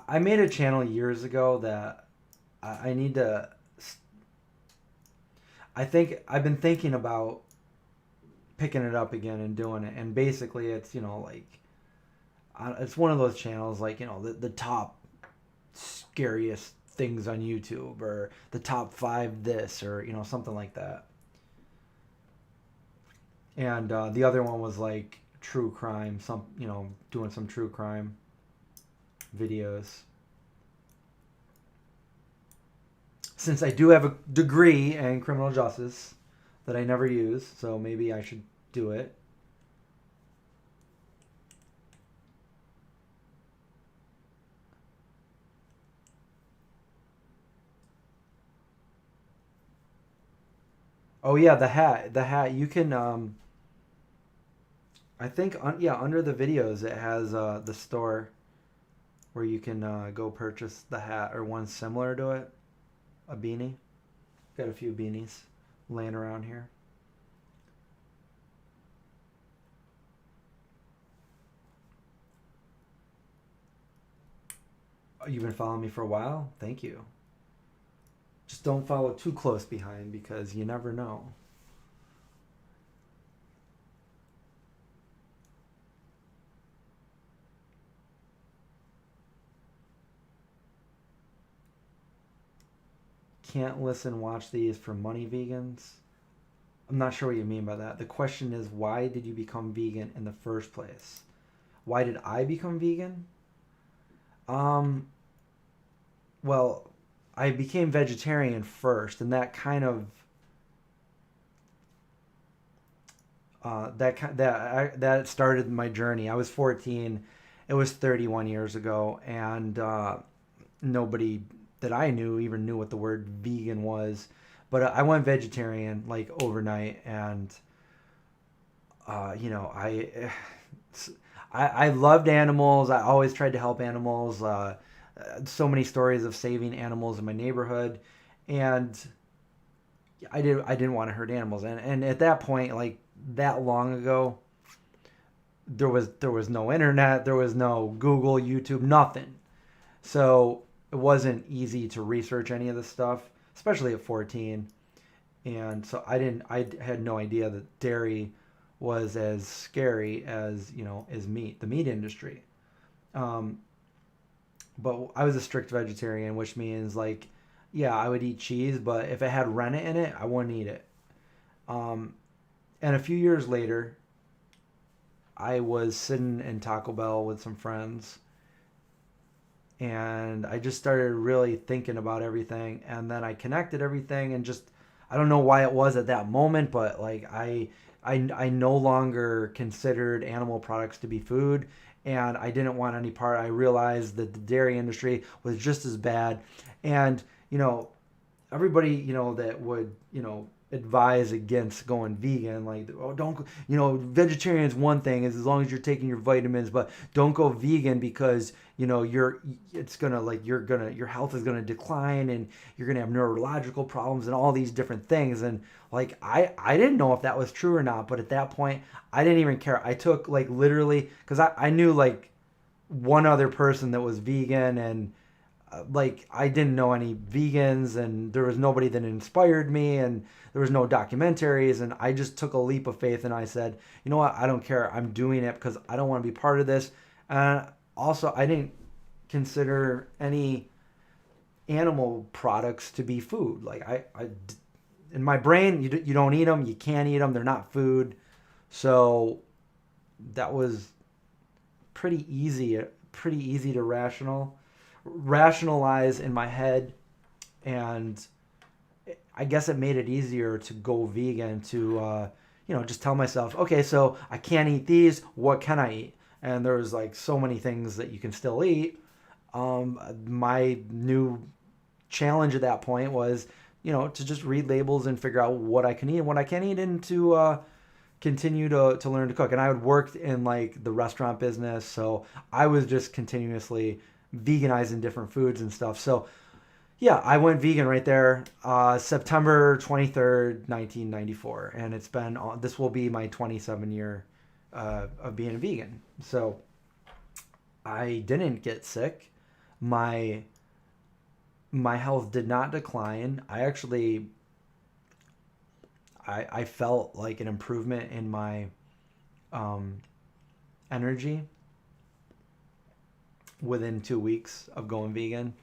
I made a channel years ago that I need to. I think I've been thinking about picking it up again and doing it, and basically it's like it's one of those channels like the top scariest things on YouTube or the top 5 this or something like that. And the other one was like true crime, doing some true crime videos. Since I do have a degree in criminal justice that I never use, so maybe I should do it. Oh yeah, the hat. You can I think under the videos it has the store where you can go purchase the hat or one similar to it, a beanie. Got a few beanies laying around here. Oh, you've been following me for a while? Thank you. Just don't follow too close behind because you never know. Can't listen, watch these for money vegans. I'm not sure what you mean by that. The question is, why did you become vegan in the first place? Why did I become vegan? Um, well, I became vegetarian first, and that kind of that started my journey. I was 14. It was 31 years ago, and nobody that I knew even knew what the word vegan was. But I went vegetarian like overnight, and you know, I loved animals. I always tried to help animals. So many stories of saving animals in my neighborhood, and I didn't want to hurt animals. And at that point, like that long ago, there was no internet, there was no Google, YouTube, nothing. So it wasn't easy to research any of this stuff, especially at 14. And so I had no idea that dairy was as scary as as meat, the meat industry. Um, but I was a strict vegetarian, which means like, yeah, I would eat cheese, but if it had rennet in it, I wouldn't eat it. Um, and a few years later, I was sitting in Taco Bell with some friends, and I just started really thinking about everything, and then I connected everything, and just I don't know why it was at that moment, but like I no longer considered animal products to be food, and I didn't want any part. I realized that the dairy industry was just as bad, and you know everybody that would advise against going vegan, like, oh, don't, vegetarian is one thing as long as you're taking your vitamins, but don't go vegan because it's gonna, like, your health is gonna decline and you're gonna have neurological problems and all these different things. And like I didn't know if that was true or not, but at that point I didn't even care. I took, like, literally, because I knew like one other person that was vegan, and like I didn't know any vegans, and there was nobody that inspired me, and there was no documentaries, and I just took a leap of faith, and I said, you know what, I don't care, I'm doing it because I don't want to be part of this. And also, I didn't consider any animal products to be food. Like I in my brain, you don't eat them, you can't eat them, they're not food. So that was pretty easy to rationalize in my head, and I guess it made it easier to go vegan, to just tell myself, okay, so I can't eat these. What can I eat? And there's like so many things that you can still eat. My new challenge at that point was, to just read labels and figure out what I can eat and what I can't eat, and to continue to learn to cook. And I had worked in like the restaurant business, so I was just continuously veganizing different foods and stuff. So yeah, I went vegan right there, September 23rd, 1994. And this will be my 27 year of being a vegan. So I didn't get sick. My health did not decline. I felt like an improvement in my energy within 2 weeks of going vegan.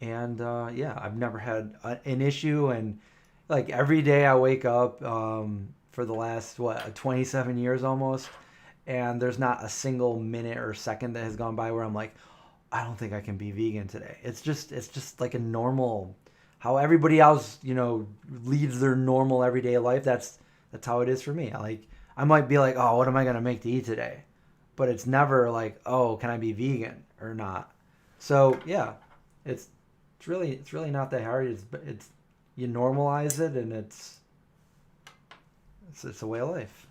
And yeah, I've never had an issue. And like every day I wake up for the last 27 years almost, and there's not a single minute or second that has gone by where I'm like, I don't think I can be vegan today. It's just like a normal, how everybody else leads their normal everyday life. That's how it is for me. I might be like, oh, what am I gonna make to eat today? But it's never like, oh, can I be vegan or not? So yeah, it's really not that hard. It's you normalize it, and it's a way of life.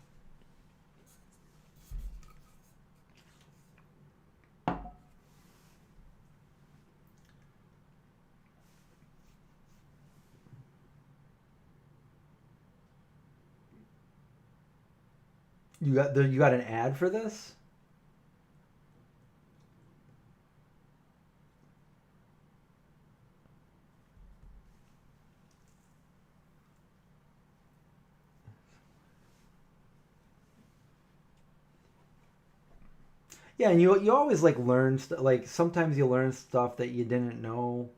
You got an ad for this? Yeah, and you always like learn like sometimes you learn stuff that you didn't know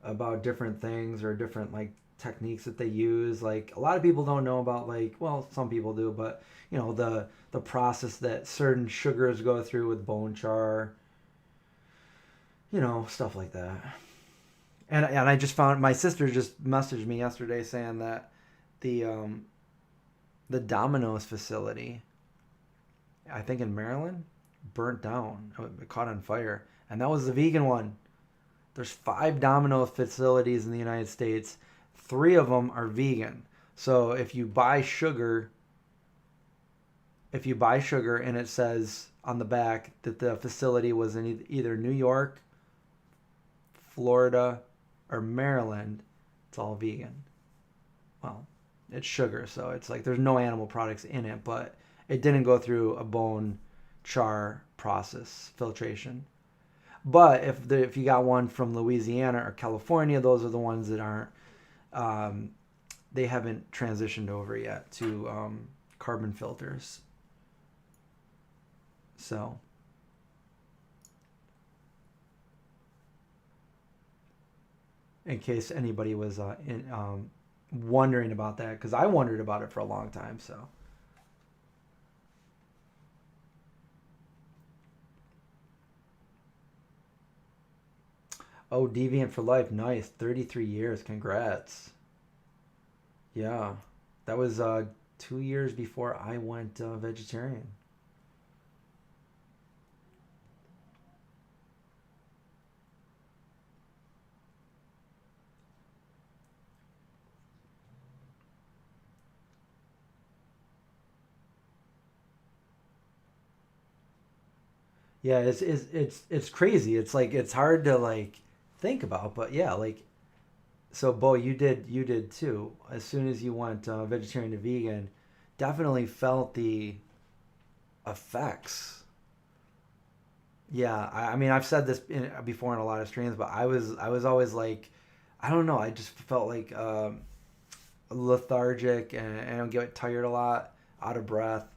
about different things or different like techniques that they use. Like a lot of people don't know about, like, well, some people do, but the process that certain sugars go through with bone char, stuff like that. And I just found, my sister just messaged me yesterday saying that the the Domino's facility, I think in Maryland, burnt down. It caught on fire, and that was the vegan one. There's 5 Domino's facilities in the United States. 3 of them are vegan. So if you buy sugar and it says on the back that the facility was in either New York, Florida, or Maryland, it's all vegan. Well, it's sugar, so it's like there's no animal products in it, but it didn't go through a bone char process, filtration. But if you got one from Louisiana or California, those are the ones that aren't. They haven't transitioned over yet to carbon filters. So, in case anybody was wondering about that, because I wondered about it for a long time. So. Oh, Deviant for Life. Nice. 33 years. Congrats. Yeah. That was 2 years before I went vegetarian. Yeah, it's crazy. It's like it's hard to like think about, but yeah, like, so Bo, you did too. As soon as you went vegetarian to vegan, definitely felt the effects. Yeah, I mean, I've said this before in a lot of streams, but I was always like, I don't know, I just felt like lethargic, and I would get tired a lot, out of breath.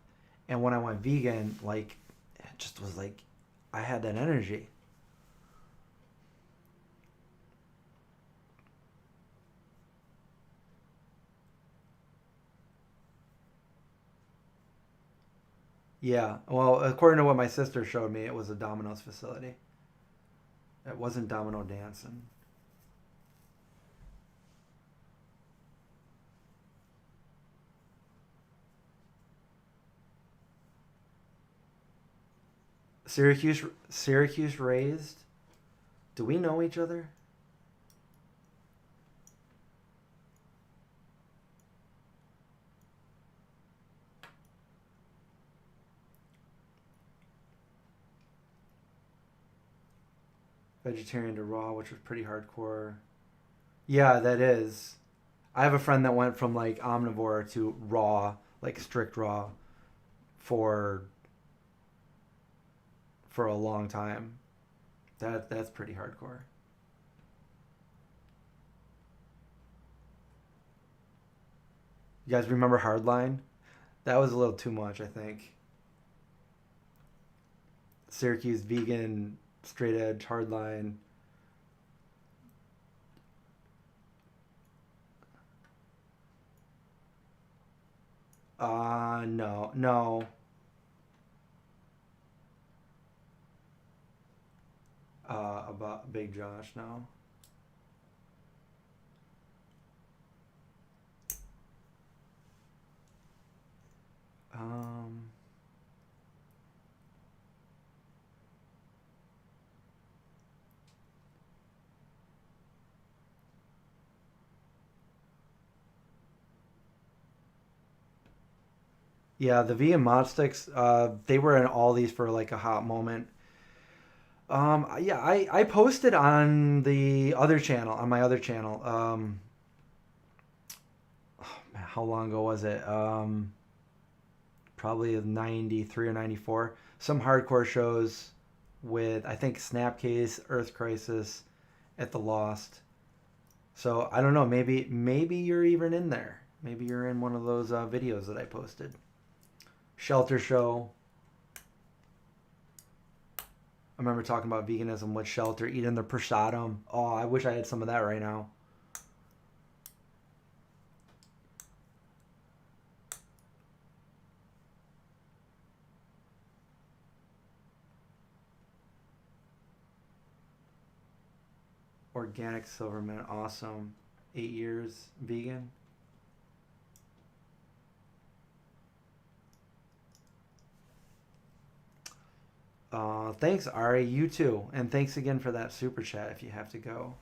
And when I went vegan, like, it just was like I had that energy. Yeah, well, according to what my sister showed me, it was a Domino's facility. It wasn't Domino Dancing. Syracuse raised. Do we know each other? Vegetarian to raw, which was pretty hardcore. Yeah, that is. I have a friend that went from like omnivore to raw, like strict raw, for a long time. That's pretty hardcore. You guys remember Hardline? That was a little too much, I think. Syracuse vegan, straight edge, Hardline. No, no. About Big Josh, no. Um, yeah, the vegan mod sticks, they were in all these for like a hot moment. Yeah, I posted on the other channel, on my other channel. Oh, man, how long ago was it? Probably 93 or 94. Some hardcore shows with, I think, Snapcase, Earth Crisis, at the Lost. So I don't know. Maybe you're even in there. Maybe you're in one of those videos that I posted. Shelter Show. I remember talking about veganism with Shelter, eating the prasadam. Oh, I wish I had some of that right now. Organic Silverman, awesome. 8 years vegan. Thanks, Ari. You too. And thanks again for that super chat if you have to go.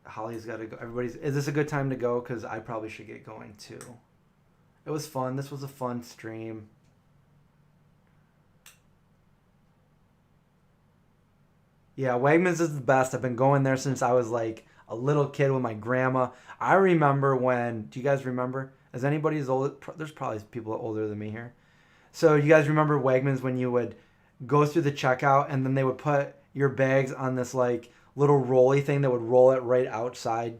Holly's got to go. Is this a good time to go? Because I probably should get going too. It was fun. This was a fun stream. Yeah, Wegmans is the best. I've been going there since I was like a little kid with my grandma. I remember when. Do you guys remember? Is anybody as old? There's probably people older than me here. So you guys remember Wegmans when you would go through the checkout and then they would put your bags on this like little rolly thing that would roll it right outside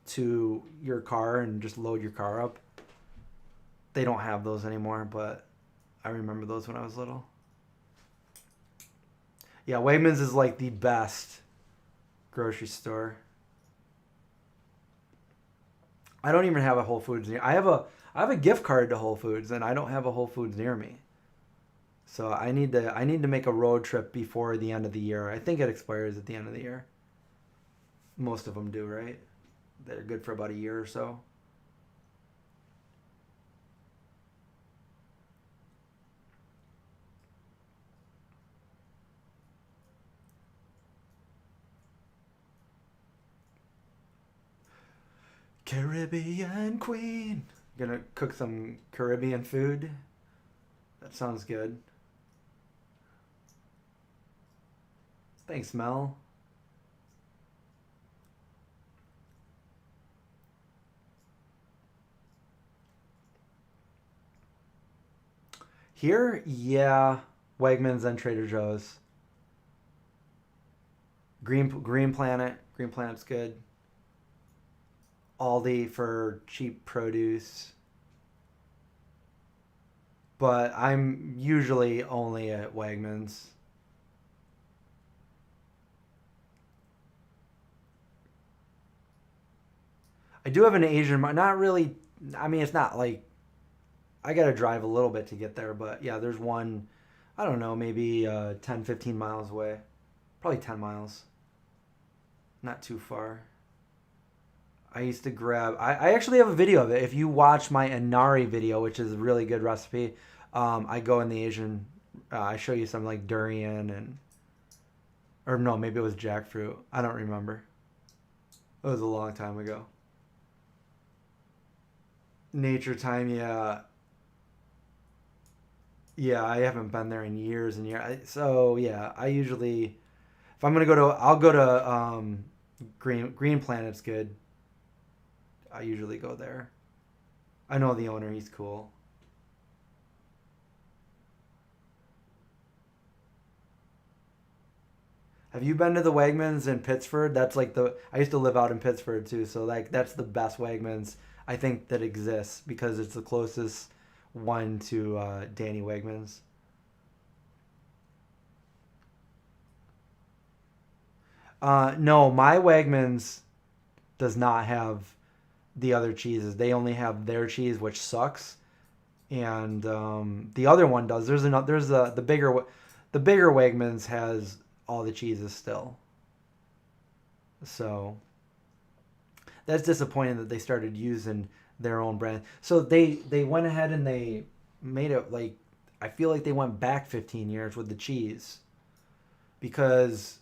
to your car and just load your car up. They don't have those anymore, but I remember those when I was little. Yeah, Wegmans is like the best grocery store. I don't even have a Whole Foods near. I have a gift card to Whole Foods, and I don't have a Whole Foods near me. So I need to make a road trip before the end of the year. I think it expires at the end of the year. Most of them do, right? They're good for about a year or so. Caribbean Queen. Gonna cook some Caribbean food. That sounds good. Thanks, Mel. Here, yeah, Wegmans and Trader Joe's. Green Planet. Green Planet's good. Aldi for cheap produce. But I'm usually only at Wegmans. I do have an Asian, not really. I mean, it's not like I got to drive a little bit to get there, but yeah, there's one, I don't know, maybe 10, 15 miles away. Probably 10 miles. Not too far. I used to grab, I actually have a video of it. If you watch my Inari video, which is a really good recipe, I go in the Asian, I show you some like durian and, or no, maybe it was jackfruit. I don't remember. It was a long time ago. Nature time, yeah. Yeah, I haven't been there in years and years. So yeah, I usually, if I'm gonna go to, I'll go to Green Planet's good. I usually go there. I know the owner; he's cool. Have you been to the Wegmans in Pittsford? That's like the, I used to live out in Pittsford too, so like that's the best Wegmans I think that exists because it's the closest one to Danny Wegmans. No, my Wegmans does not have the other cheeses. They only have their cheese, which sucks, and the other one does. There's another. There's the bigger Wegmans has all the cheeses still. So that's disappointing that they started using their own brand. So they went ahead and they made it like, I feel like they went back 15 years with the cheese because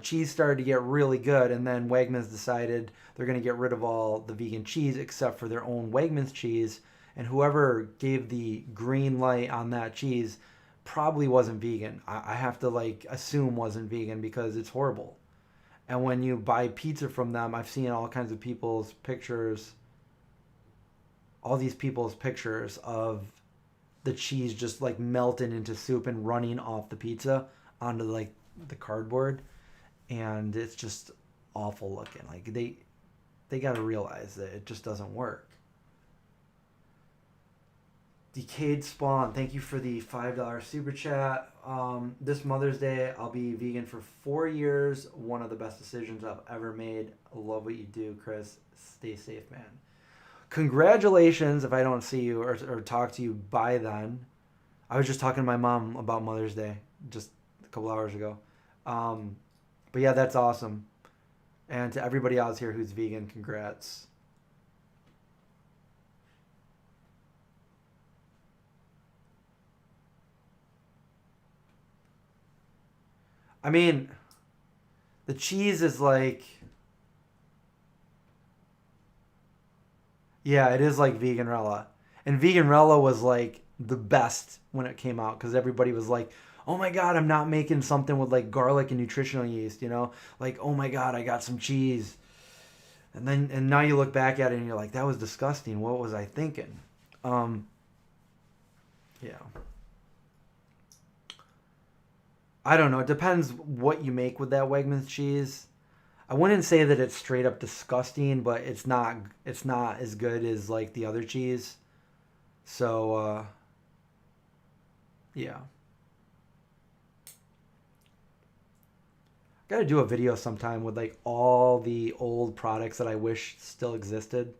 cheese started to get really good, and then Wegmans decided they're going to get rid of all the vegan cheese except for their own Wegmans cheese, and whoever gave the green light on that cheese probably wasn't vegan. I have to like assume wasn't vegan because it's horrible. And when you buy pizza from them, I've seen all kinds of people's pictures, all these people's pictures of the cheese just like melting into soup and running off the pizza onto like the cardboard, and it's just awful looking. Like they got to realize that it just doesn't work. Decayed Spawn, thank you for the $5 super chat. This Mother's Day, I'll be vegan for 4 years. One of the best decisions I've ever made. Love what you do, Chris. Stay safe, man. Congratulations if I don't see you or talk to you by then. I was just talking to my mom about Mother's Day just a couple hours ago. But yeah, that's awesome. And to everybody else here who's vegan, congrats. I mean, the cheese is like, yeah, it is like Veganrella. And Veganrella was like the best when it came out because everybody was like, oh my God, I'm not making something with like garlic and nutritional yeast, Like, oh my God, I got some cheese. And now you look back at it and you're like, that was disgusting. What was I thinking? Yeah. I don't know. It depends what you make with that Wegmans cheese. I wouldn't say that it's straight up disgusting, but it's not as good as like the other cheese. So yeah. Got to do a video sometime with like all the old products that I wish still existed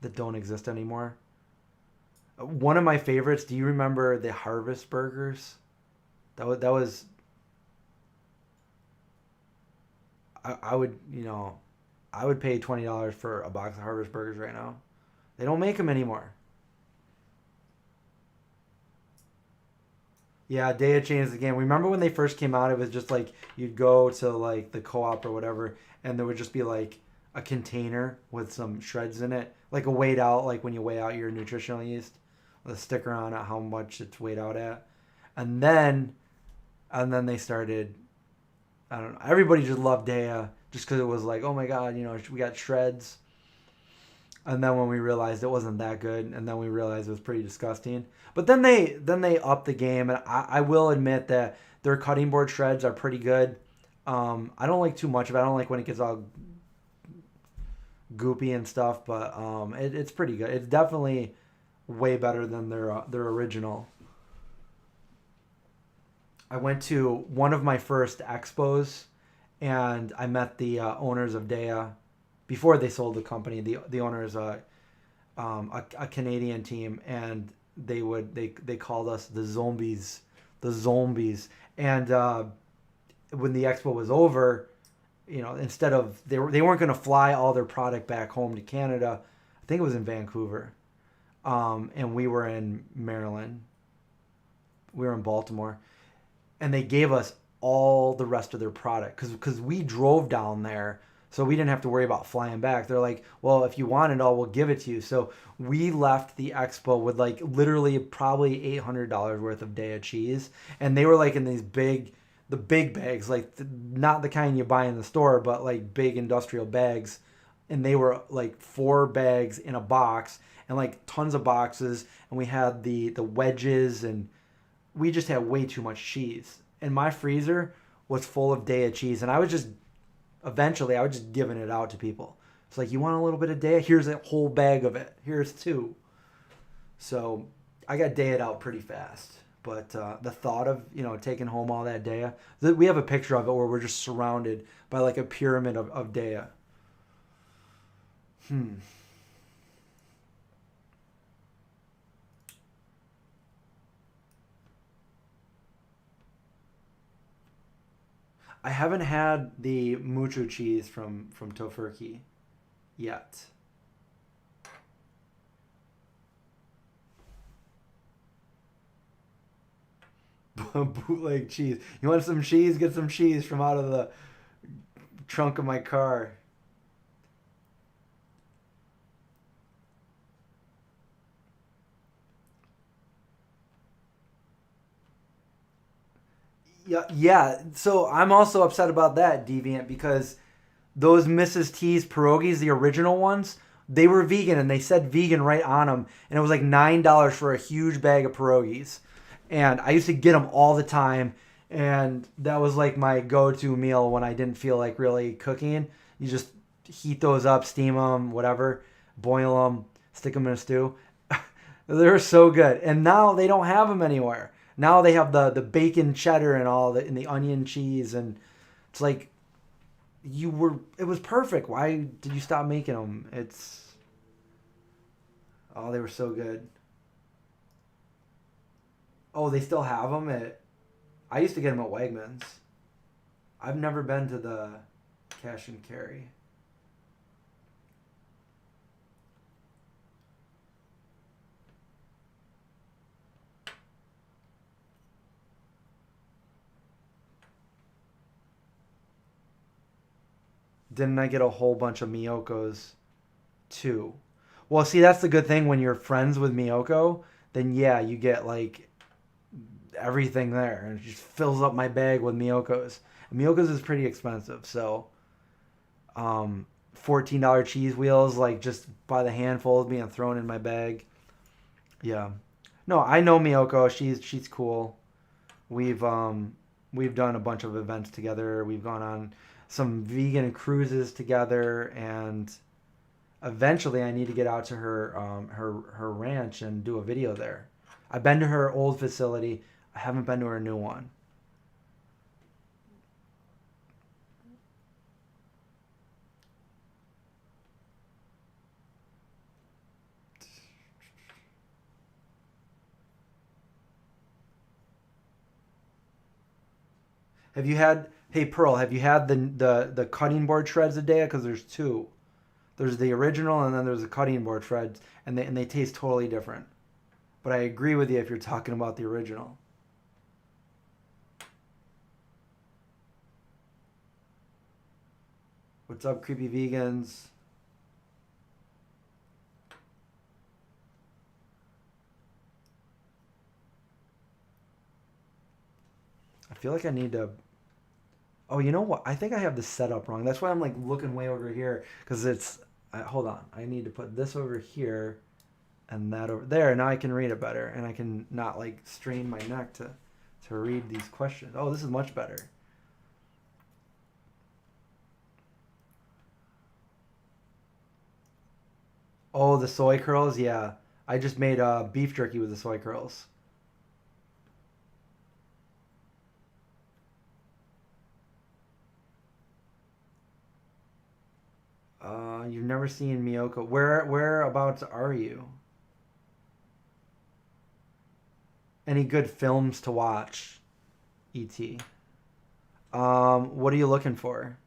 that don't exist anymore. One of my favorites, do you remember the Harvest burgers? That was I would, I would pay $20 for a box of Harvest burgers right now. They don't make them anymore. Yeah, Day of changed the game. Remember when they first came out, it was just like you'd go to like the co-op or whatever, and there would just be like a container with some shreds in it, like a weighed out, like when you weigh out your nutritional yeast, with a sticker on it, how much it's weighed out at, and then, they started. I don't know. Everybody just loved Daya just because it was like, oh my God, we got shreds. And then when we realized it wasn't that good, and then we realized it was pretty disgusting. But then they upped the game, and I will admit that their cutting board shreds are pretty good. I don't like too much of it. I don't like when it gets all goopy and stuff, but it's pretty good. It's definitely way better than their original. I went to one of my first expos, and I met the owners of Daya before they sold the company. The owner is a Canadian team, and they called us the zombies, and when the expo was over, instead of they weren't going to fly all their product back home to Canada. I think it was in Vancouver, and we were in Maryland. We were in Baltimore, and they gave us all the rest of their product because we drove down there, so we didn't have to worry about flying back. They're like, well, if you want it all, we'll give it to you. So we left the expo with like literally probably $800 worth of Daiya cheese, and they were like in these the big bags, like not the kind you buy in the store, but like big industrial bags. And they were like 4 bags in a box, and like tons of boxes. And we had the wedges, and we just had way too much cheese. And my freezer was full of Daiya cheese, and I was just giving it out to people. It's like, you want a little bit of Daiya? Here's a whole bag of it. Here's 2. So I got Daiya out pretty fast. But the thought of, taking home all that Daiya, we have a picture of it where we're just surrounded by like a pyramid of Daiya. I haven't had the mucho cheese from Tofurky yet. Bootleg cheese. You want some cheese? Get some cheese from out of the trunk of my car. Yeah. So I'm also upset about that, Deviant, because those Mrs. T's pierogies, the original ones, they were vegan, and they said vegan right on them, and it was like $9 for a huge bag of pierogies. And I used to get them all the time, and that was like my go-to meal when I didn't feel like really cooking. You just heat those up, steam them, whatever, boil them, stick them in a stew. They're so good. And now they don't have them anywhere. Now they have the bacon cheddar and and the onion cheese, and it's like it was perfect. Why did you stop making them? They were so good. Oh, they still have them I used to get them at Wegmans. I've never been to the cash and carry. Didn't I get a whole bunch of Miyokos too? Well, see, that's the good thing when you're friends with Miyoko, then yeah, you get like everything there, and it just fills up my bag with Miyokos. And Miyokos is pretty expensive, so $14 cheese wheels, like just by the handful being thrown in my bag. Yeah, no, I know Miyoko. She's cool. We've done a bunch of events together. We've gone on some vegan cruises together, and eventually I need to get out to her ranch and do a video there. I've been to her old facility. I haven't been to her new one. Hey Pearl, have you had the cutting board shreds a day? Because there's 2. There's the original, and then there's the cutting board shreds, and they taste totally different. But I agree with you if you're talking about the original. What's up, creepy vegans? I feel like I need to... Oh, you know what? I think I have this set up wrong. That's why I'm like looking way over here, because hold on. I need to put this over here and that over there. Now I can read it better, and I can not like strain my neck to read these questions. Oh, this is much better. Oh, the soy curls? Yeah. I just made beef jerky with the soy curls. You've never seen Miyoko. Whereabouts are you? Any good films to watch? E.T. What are you looking for?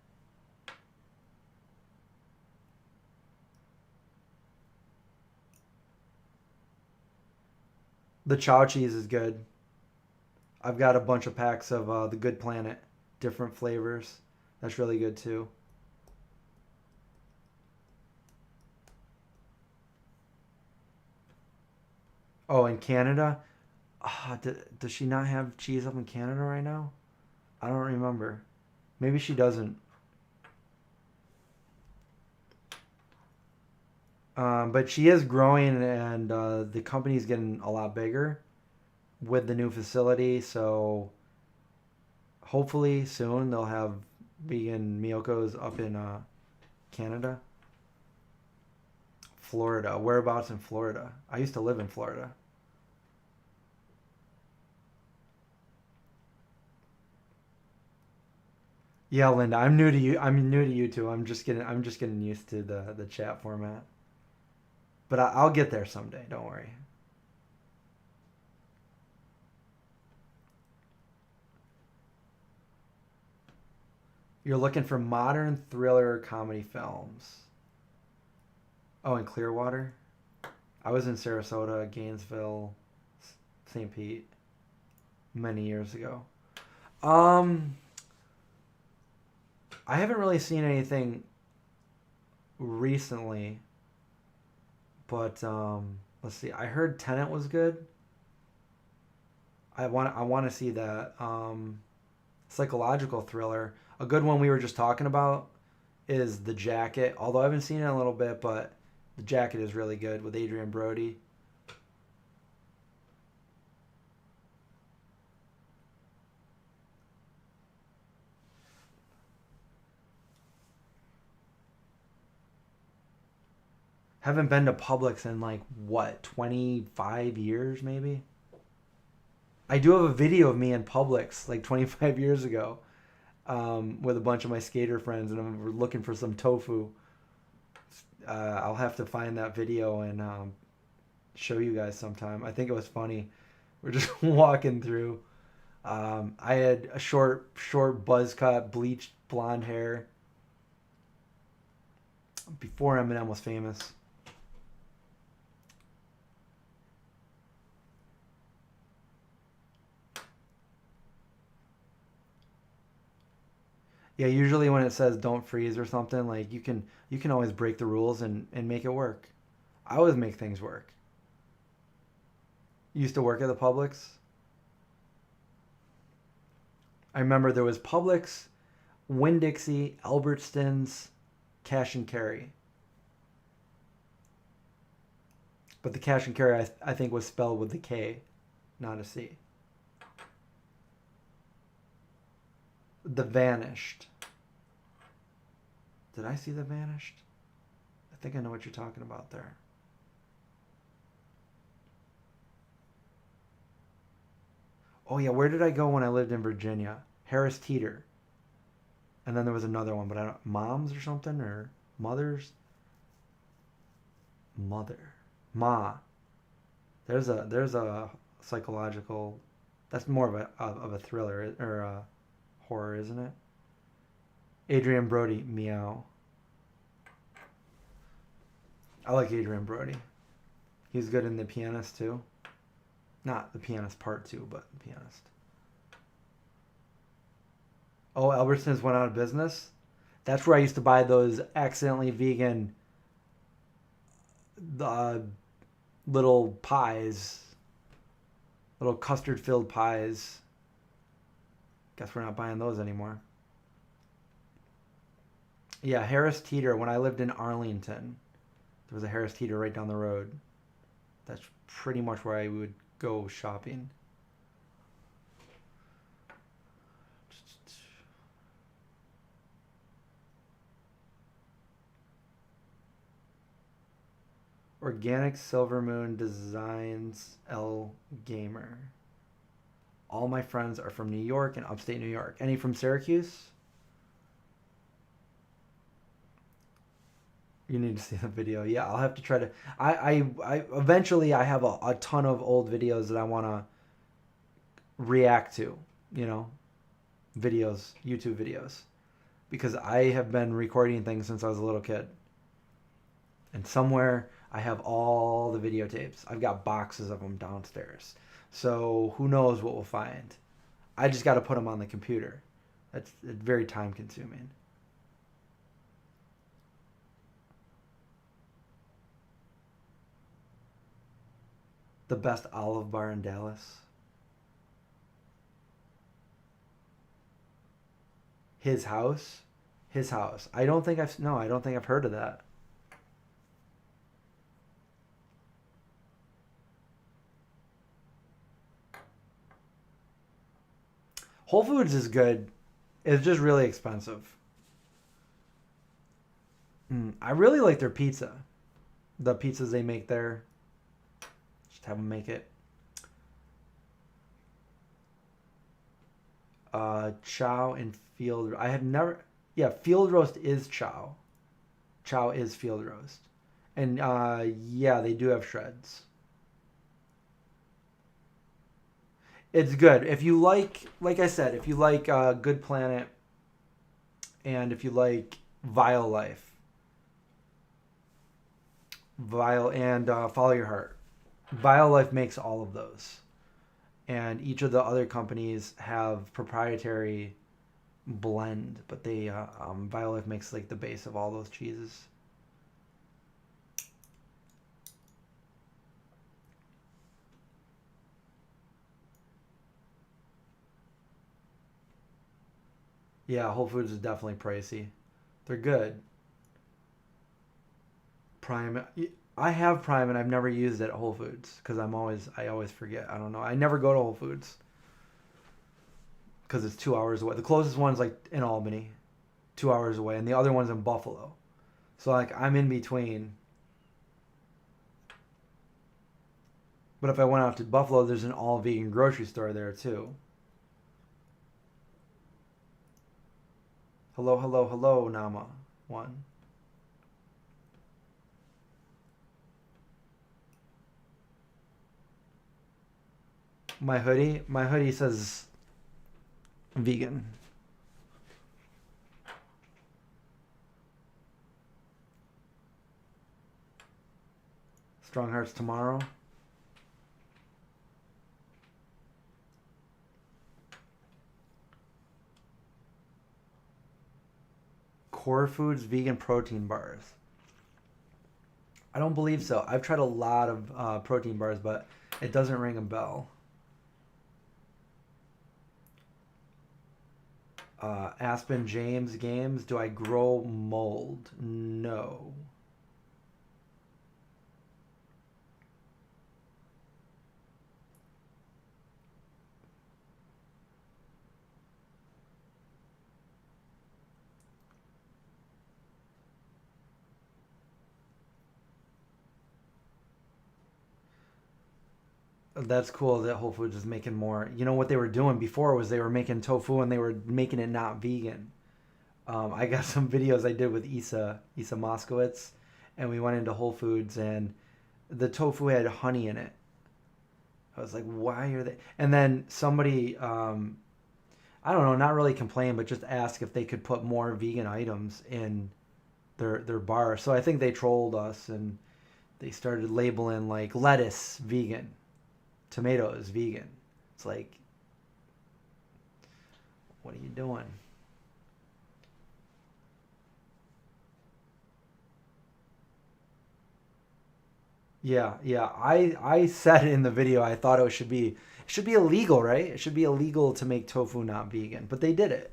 The chow cheese is good. I've got a bunch of packs of the Good Planet, different flavors. That's really good too. Oh, in Canada? Does she not have cheese up in Canada right now? I don't remember. Maybe she doesn't. But she is growing, and the company's getting a lot bigger with the new facility. So hopefully soon they'll have vegan Miyokos up in Canada. Florida. Whereabouts in Florida? I used to live in Florida. Yeah, Linda, I'm new to you. I'm new to you too. I'm just getting used to the chat format. But I'll get there someday. Don't worry. You're looking for modern thriller comedy films. Oh, in Clearwater. I was in Sarasota, Gainesville, St. Pete many years ago. Um, I haven't really seen anything recently, but let's see. I heard Tenet was good. I want to see that psychological thriller. A good one we were just talking about is The Jacket. Although I haven't seen it in a little bit, but The Jacket is really good with Adrian Brody. Haven't been to Publix in like what, 25 years maybe? I do have a video of me in Publix like 25 years ago with a bunch of my skater friends, and I'm looking for some tofu. I'll have to find that video and show you guys sometime. I think it was funny. We're just walking through. I had a short buzz cut, bleached blonde hair before Eminem was famous. Yeah, usually when it says don't freeze or something, like you can always break the rules and make it work. I always make things work. Used to work at the Publix. I remember there was Publix, Winn-Dixie, Albertsons, Cash and Carry. But the Cash and Carry I think was spelled with the K, not a C. The Vanished. Did I see The Vanished? I think I know what you're talking about there. Oh yeah, where did I go when I lived in Virginia? Harris Teeter. And then there was another one, but I don't, Moms or something, or Mothers? Mother. Ma. There's a psychological, that's more of a thriller or a horror, isn't it? Adrian Brody, Meow. I like Adrian Brody. He's good in The Pianist too. Not The Pianist Part 2, but The Pianist. Oh, Albertsons went out of business? That's where I used to buy those accidentally vegan uh, little pies. Little custard filled pies. Guess we're not buying those anymore. Yeah, Harris Teeter. When I lived in Arlington, there was a Harris Teeter right down the road. That's pretty much where I would go shopping. Organic Silver Moon Designs L Gamer. All my friends are from New York and upstate New York. Any from Syracuse? You need to see the video. Yeah, I'll have to try to. I eventually I have a ton of old videos that I want to react to. You know, videos, YouTube videos, because I have been recording things since I was a little kid. And somewhere I have all the videotapes. I've got boxes of them downstairs. So who knows what we'll find. I just got to put them on the computer. That's very time consuming. The best olive bar in Dallas. His house. His house. I don't think I've heard of that. Whole Foods is good. It's just really expensive. I really like their pizza. The pizzas they make there. Just have them make it. Chow and field. I have never. Yeah, field roast is chow. Chow is field roast. And yeah, they do have shreds. It's good. If you like I said, if you like Good Planet and if you like Vile Life, Vile and Follow Your Heart, Vile Life makes all of those. And each of the other companies have proprietary blend, but they Vile Life makes like the base of all those cheeses. Yeah, Whole Foods is definitely pricey. They're good. Prime. I have Prime and I've never used it at Whole Foods because I always forget. I don't know. I never go to Whole Foods because it's 2 hours away. The closest one's like in Albany, 2 hours away, and the other one's in Buffalo. So like I'm in between. But if I went out to Buffalo, there's an all vegan grocery store there too. Hello, hello, hello, Nama. One. My hoodie says vegan. Strong Hearts tomorrow. Core Foods vegan protein bars. I don't believe so. I've tried a lot of protein bars, but it doesn't ring a bell. Aspen James Games. Do I grow mold? No. That's cool that Whole Foods is making more. You know what they were doing before was they were making tofu and they were making it not vegan. I got some videos I did with Isa Moskowitz, and we went into Whole Foods and the tofu had honey in it. I was like, why are they? And then somebody, I don't know, not really complain, but just ask if they could put more vegan items in their bar. So I think they trolled us and they started labeling like lettuce vegan, tomatoes vegan. It's like, what are you doing? Yeah. I said in the video I thought it should be illegal, right? It should be illegal to make tofu not vegan, but they did it.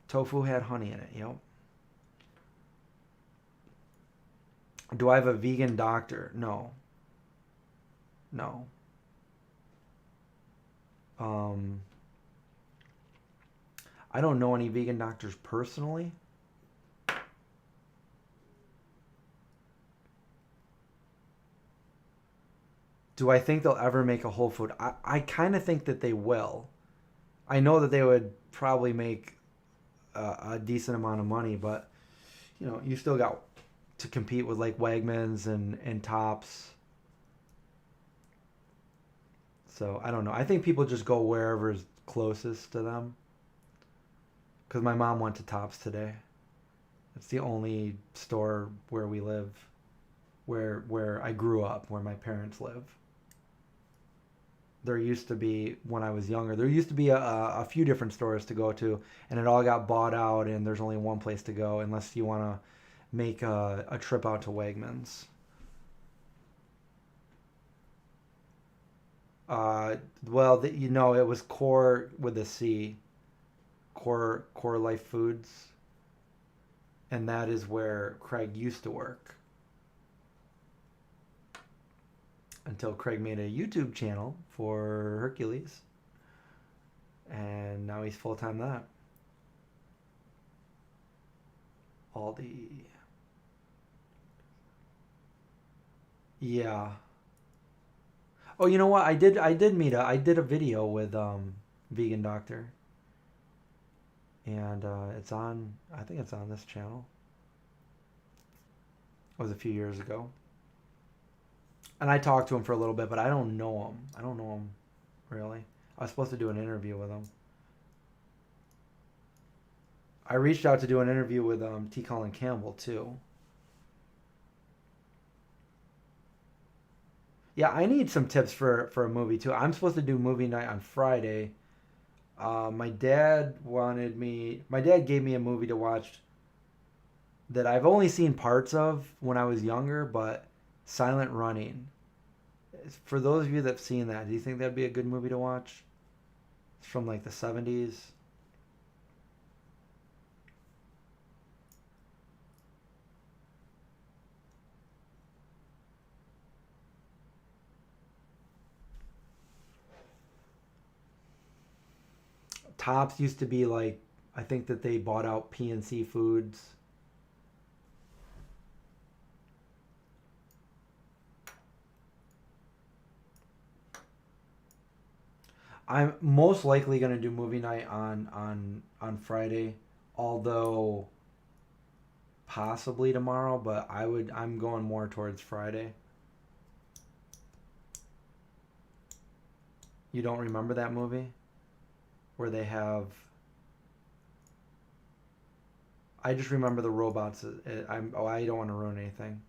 Tofu had honey in it, Do I have a vegan doctor? No. No. Um, I don't know any vegan doctors personally. Do I think they'll ever make a Whole Food? I kind of think that they will. I know that they would probably make a decent amount of money, but you still got to compete with like Wegmans and Tops. So I don't know. I think people just go wherever's closest to them. Because my mom went to Tops today. It's the only store where we live, where I grew up, where my parents live. There used to be, when I was younger, there used to be a few different stores to go to, and it all got bought out, and there's only one place to go unless you want to make a trip out to Wegmans. Well, it was Core with a C, Core Life Foods, and that is where Craig used to work. Until Craig made a YouTube channel for Hercules. And now he's full-time that. Aldi. Yeah. Oh, you know what? I did I did a video with Vegan Doctor. And I think it's on this channel. It was a few years ago. And I talked to him for a little bit, but I don't know him. I don't know him, really. I was supposed to do an interview with him. I reached out to do an interview with T. Colin Campbell, too. Yeah, I need some tips for a movie, too. I'm supposed to do movie night on Friday. My dad gave me a movie to watch that I've only seen parts of when I was younger, but Silent Running. For those of you that have seen that, do you think that'd be a good movie to watch? It's from like the 70s. Tops used to be like, I think that they bought out PNC Foods. I'm most likely gonna do movie night on Friday, although possibly tomorrow, but I'm going more towards Friday. You don't remember that movie? Where they have, I just remember the robots. I don't want to ruin anything.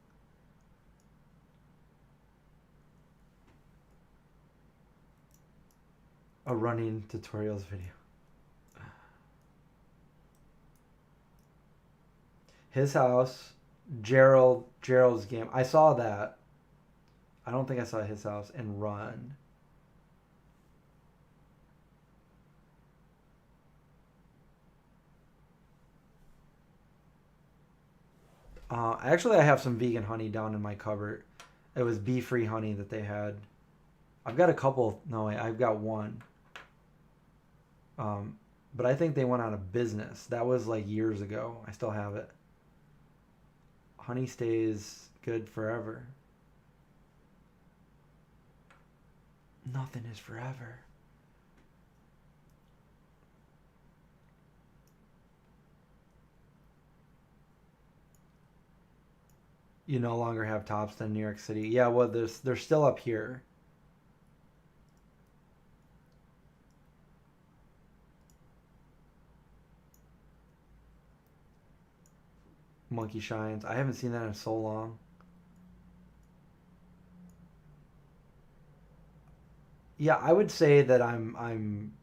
A running tutorials video. His House, Gerald's Game. I saw that. I don't think I saw His House and Run. Actually, I have some vegan honey down in my cupboard. It was bee-free honey that they had. I've got a couple. No, I've got one. But I think they went out of business. That was like years ago. I still have it. Honey stays good forever. Nothing is forever. You no longer have Tops in New York City. Yeah, well, they're still up here. Monkey Shines. I haven't seen that in so long. Yeah, I would say that I'm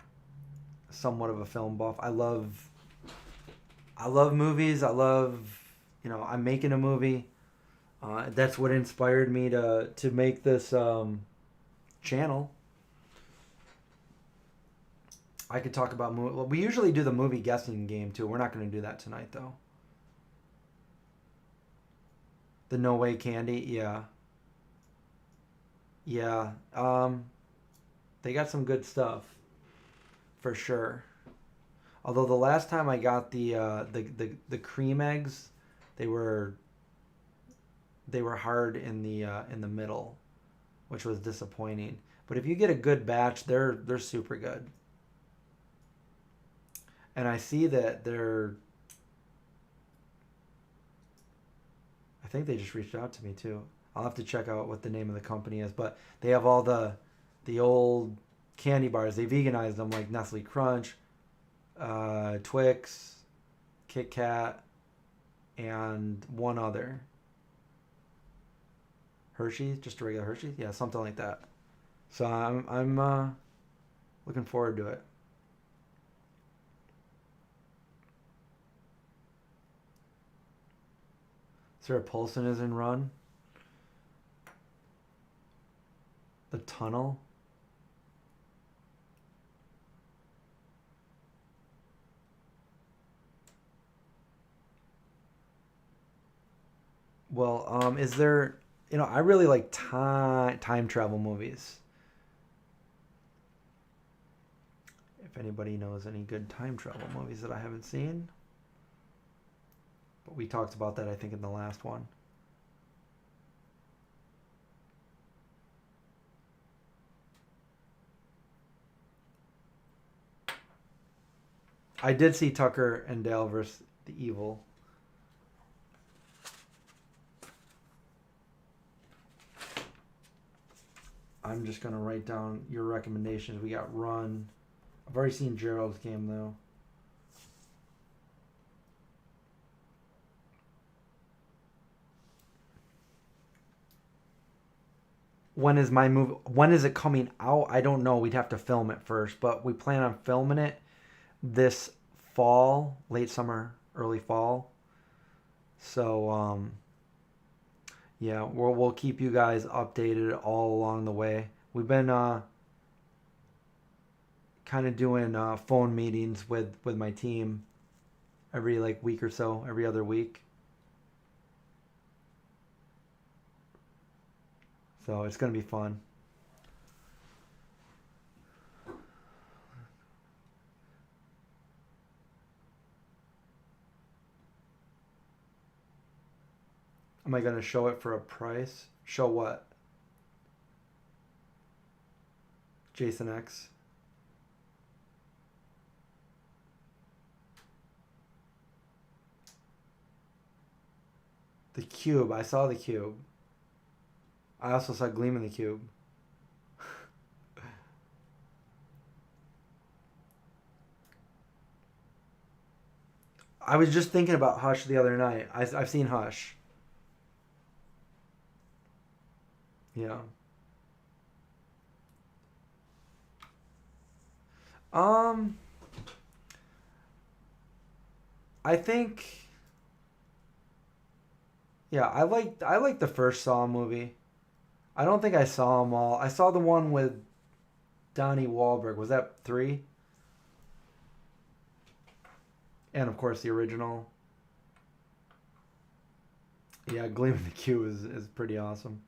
somewhat of a film buff. I love movies. I'm making a movie. That's what inspired me to make this channel. I could talk about movie. Well, we usually do the movie guessing game too. We're not going to do that tonight though. The No Way Candy, yeah. Yeah. They got some good stuff for sure. Although the last time I got the cream eggs, they were hard in the middle, which was disappointing. But if you get a good batch, they're super good. And I see that I think they just reached out to me too. I'll have to check out what the name of the company is, but they have all the old candy bars. They veganized them, like Nestle Crunch, Twix, Kit Kat, and one other. Hershey, just a regular Hershey, yeah, something like that. So I'm looking forward to it. Sarah Paulson is in Run. The Tunnel. Well, is there, I really like time travel movies. If anybody knows any good time travel movies that I haven't seen. But we talked about that, I think, in the last one. I did see Tucker and Dale versus the Evil. I'm just going to write down your recommendations. We got Run. I've already seen Gerald's Game, though. When is it coming out? I don't know. We'd have to film it first, but we plan on filming it this fall, late summer, early fall. So yeah, we'll keep you guys updated all along the way. We've been kind of doing phone meetings with my team every week or so, every other week. So it's going to be fun. Am I going to show it for a price? Show what? Jason X. The Cube. I saw the Cube. I also saw Gleam in the Cube. I was just thinking about Hush the other night. I've seen Hush. Yeah. I think. Yeah, I like the first Saw movie. I don't think I saw them all. I saw the one with Donnie Wahlberg. Was that 3? And of course the original. Yeah, Gleam in the Cube is pretty awesome.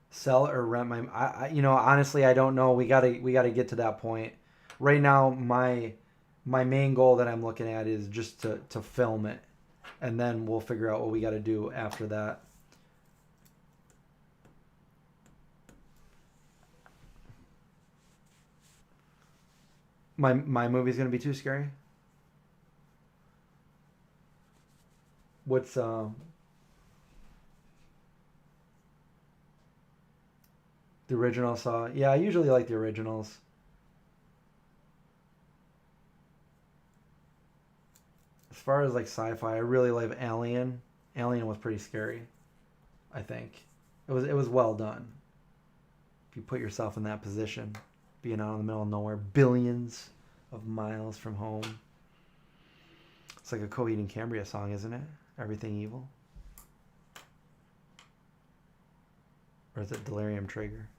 Sell or rent my honestly I don't know. We gotta get to that point. Right now my main goal that I'm looking at is just to film it. And then we'll figure out what we got to do after that. My movie's going to be too scary? What's the original Saw? Yeah, I usually like the originals. As far as sci-fi, I really like Alien. Alien was pretty scary, I think. It was well done. If you put yourself in that position, being out in the middle of nowhere, billions of miles from home. It's like a Coheed and Cambria song, isn't it? Everything Evil. Or is it Delirium Trigger?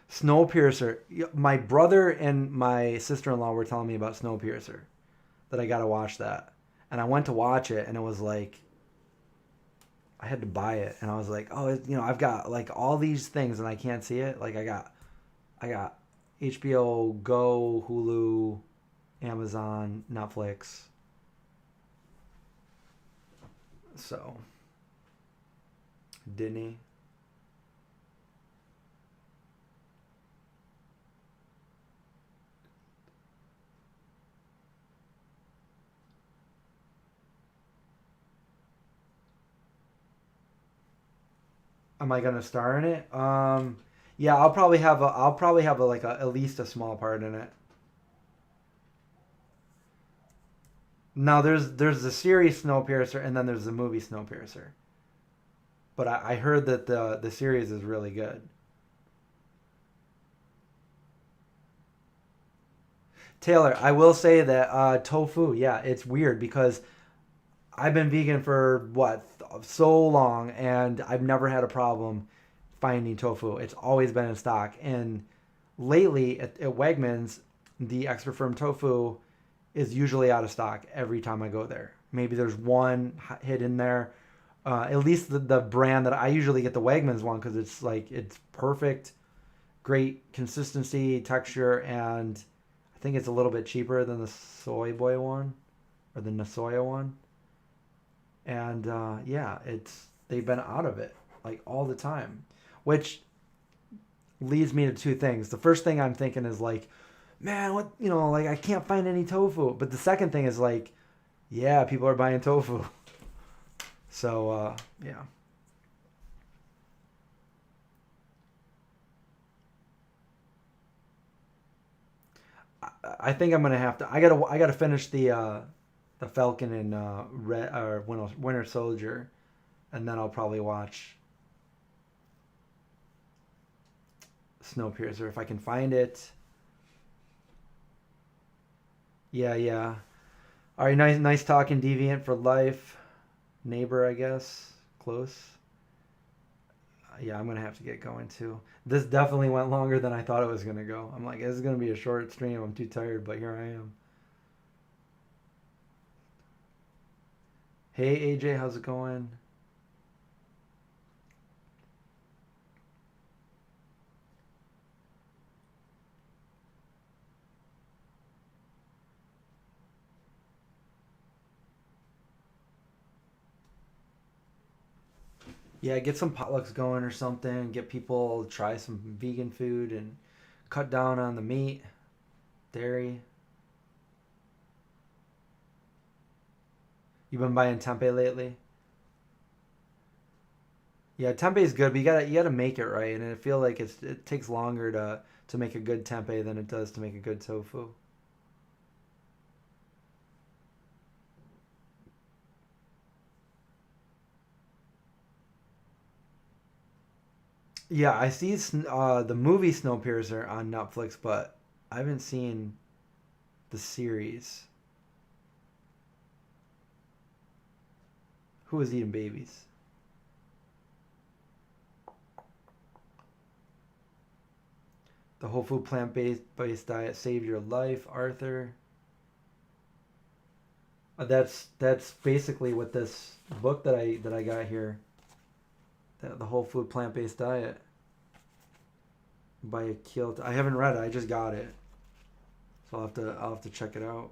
Snowpiercer. My brother and my sister-in-law were telling me about Snowpiercer. That I gotta watch that. And I went to watch it and it was I had to buy it. And I was like, oh, I've got all these things and I can't see it. I got HBO, Go, Hulu, Amazon, Netflix. So, Disney. Am I gonna star in it? Yeah, I'll probably have a, like a, at least a small part in it. Now there's the series Snowpiercer and then there's the movie Snowpiercer. But I heard that the series is really good. Taylor, I will say that tofu, yeah, it's weird because I've been vegan for what so long, and I've never had a problem finding tofu. It's always been in stock, and lately at Wegmans, the extra firm tofu is usually out of stock every time I go there. Maybe there's one hit in there. At least the brand that I usually get, the Wegmans one, because it's like it's perfect, great consistency, texture, and I think it's a little bit cheaper than the Soy Boy one or the Nasoya one. And yeah, it's they've been out of it like all the time, which leads me to two things. The first thing I'm thinking is like, man, what like I can't find any tofu. But the second thing is like, yeah, people are buying tofu. So yeah. I think I'm gonna have to. I gotta finish the Falcon and Red or Winter Soldier, and then I'll probably watch Snowpiercer if I can find it. Yeah, yeah. All right, nice talking. Deviant for life. Neighbor, I guess. Close. Yeah, I'm gonna have to get going too. This definitely went longer than I thought it was gonna go. I'm like, this is gonna be a short stream. I'm too tired, but here I am. Hey AJ, how's it going? Yeah, get some potlucks going or something. Get people to try some vegan food and cut down on the meat, dairy. You've been buying tempeh lately? Yeah, tempeh is good, but you gotta make it right, and I feel like it takes longer to make a good tempeh than it does to make a good tofu. Yeah, I see the movie Snowpiercer on Netflix, but I haven't seen the series. Who is eating babies? The whole food plant based diet saved your life, Arthur. That's basically what this book that I got here. The whole food plant based diet by Akil. I haven't read it. I just got it, so I'll have to check it out.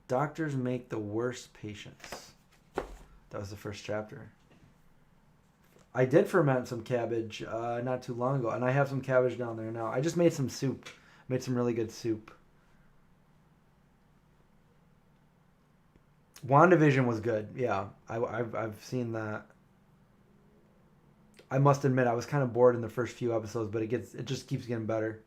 Doctors make the worst patients. That was the first chapter. I did ferment some cabbage not too long ago, and I have some cabbage down there now. I just made some soup. Made some really good soup. WandaVision was good. Yeah, I've seen that. I must admit I was kind of bored in the first few episodes, but it just keeps getting better.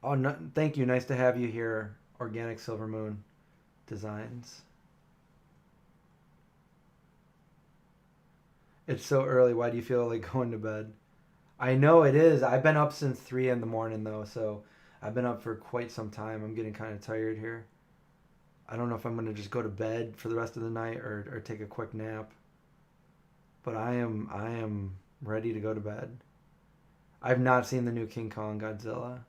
Oh, no, thank you. Nice to have you here. Organic Silver Moon Designs. It's so early. Why do you feel like going to bed? I know it is. I've been up since 3 in the morning though, so I've been up for quite some time. I'm getting kind of tired here. I don't know if I'm gonna just go to bed for the rest of the night or take a quick nap. But I am ready to go to bed. I've not seen the new King Kong Godzilla.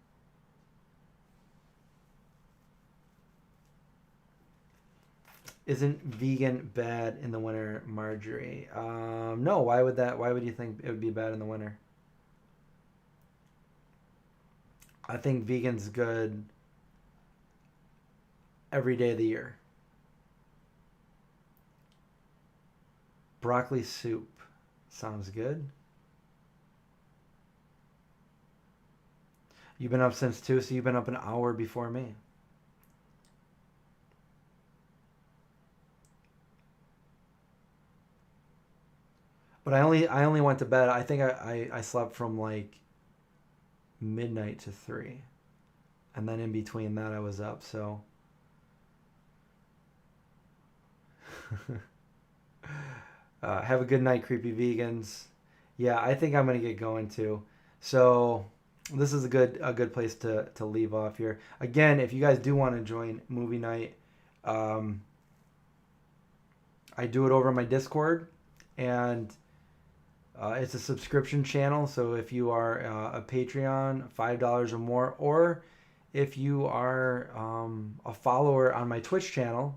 Isn't vegan bad in the winter, Marjorie? No. Why would that? Why would you think it would be bad in the winter? I think vegan's good every day of the year. Broccoli soup sounds good. You've been up since 2, so you've been up an hour before me. But I only went to bed. I think I slept from like midnight to 3. And then in between that I was up, so have a good night, creepy vegans. Yeah, I think I'm gonna get going too. So this is a good place to leave off here. Again, if you guys do want to join movie night, I do it over on my Discord, and it's a subscription channel. So if you are a Patreon, $5 or more, or if you are a follower on my Twitch channel,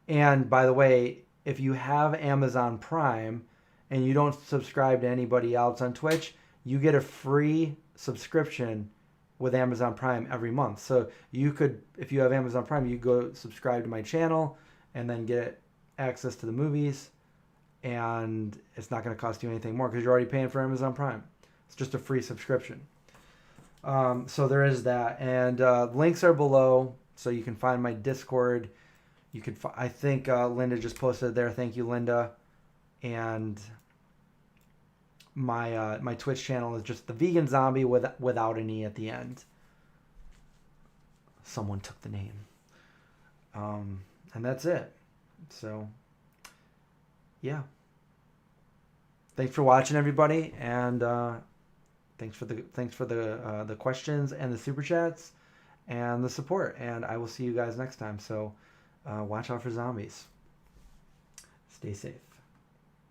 and by the way, if you have Amazon Prime and you don't subscribe to anybody else on Twitch, you get a free subscription with Amazon Prime every month. So you could, if you have Amazon Prime, you go subscribe to my channel and then get access to the movies, and it's not going to cost you anything more because you're already paying for Amazon Prime. It's just a free subscription. So there is that, and links are below, so you can find my Discord. You could, I think Linda just posted there. Thank you, Linda. And my Twitch channel is just the Vegan Zombie without an E at the end. Someone took the name. And that's it. So yeah. Thanks for watching, everybody, and thanks for the questions and the super chats and the support. And I will see you guys next time. So watch out for zombies. Stay safe.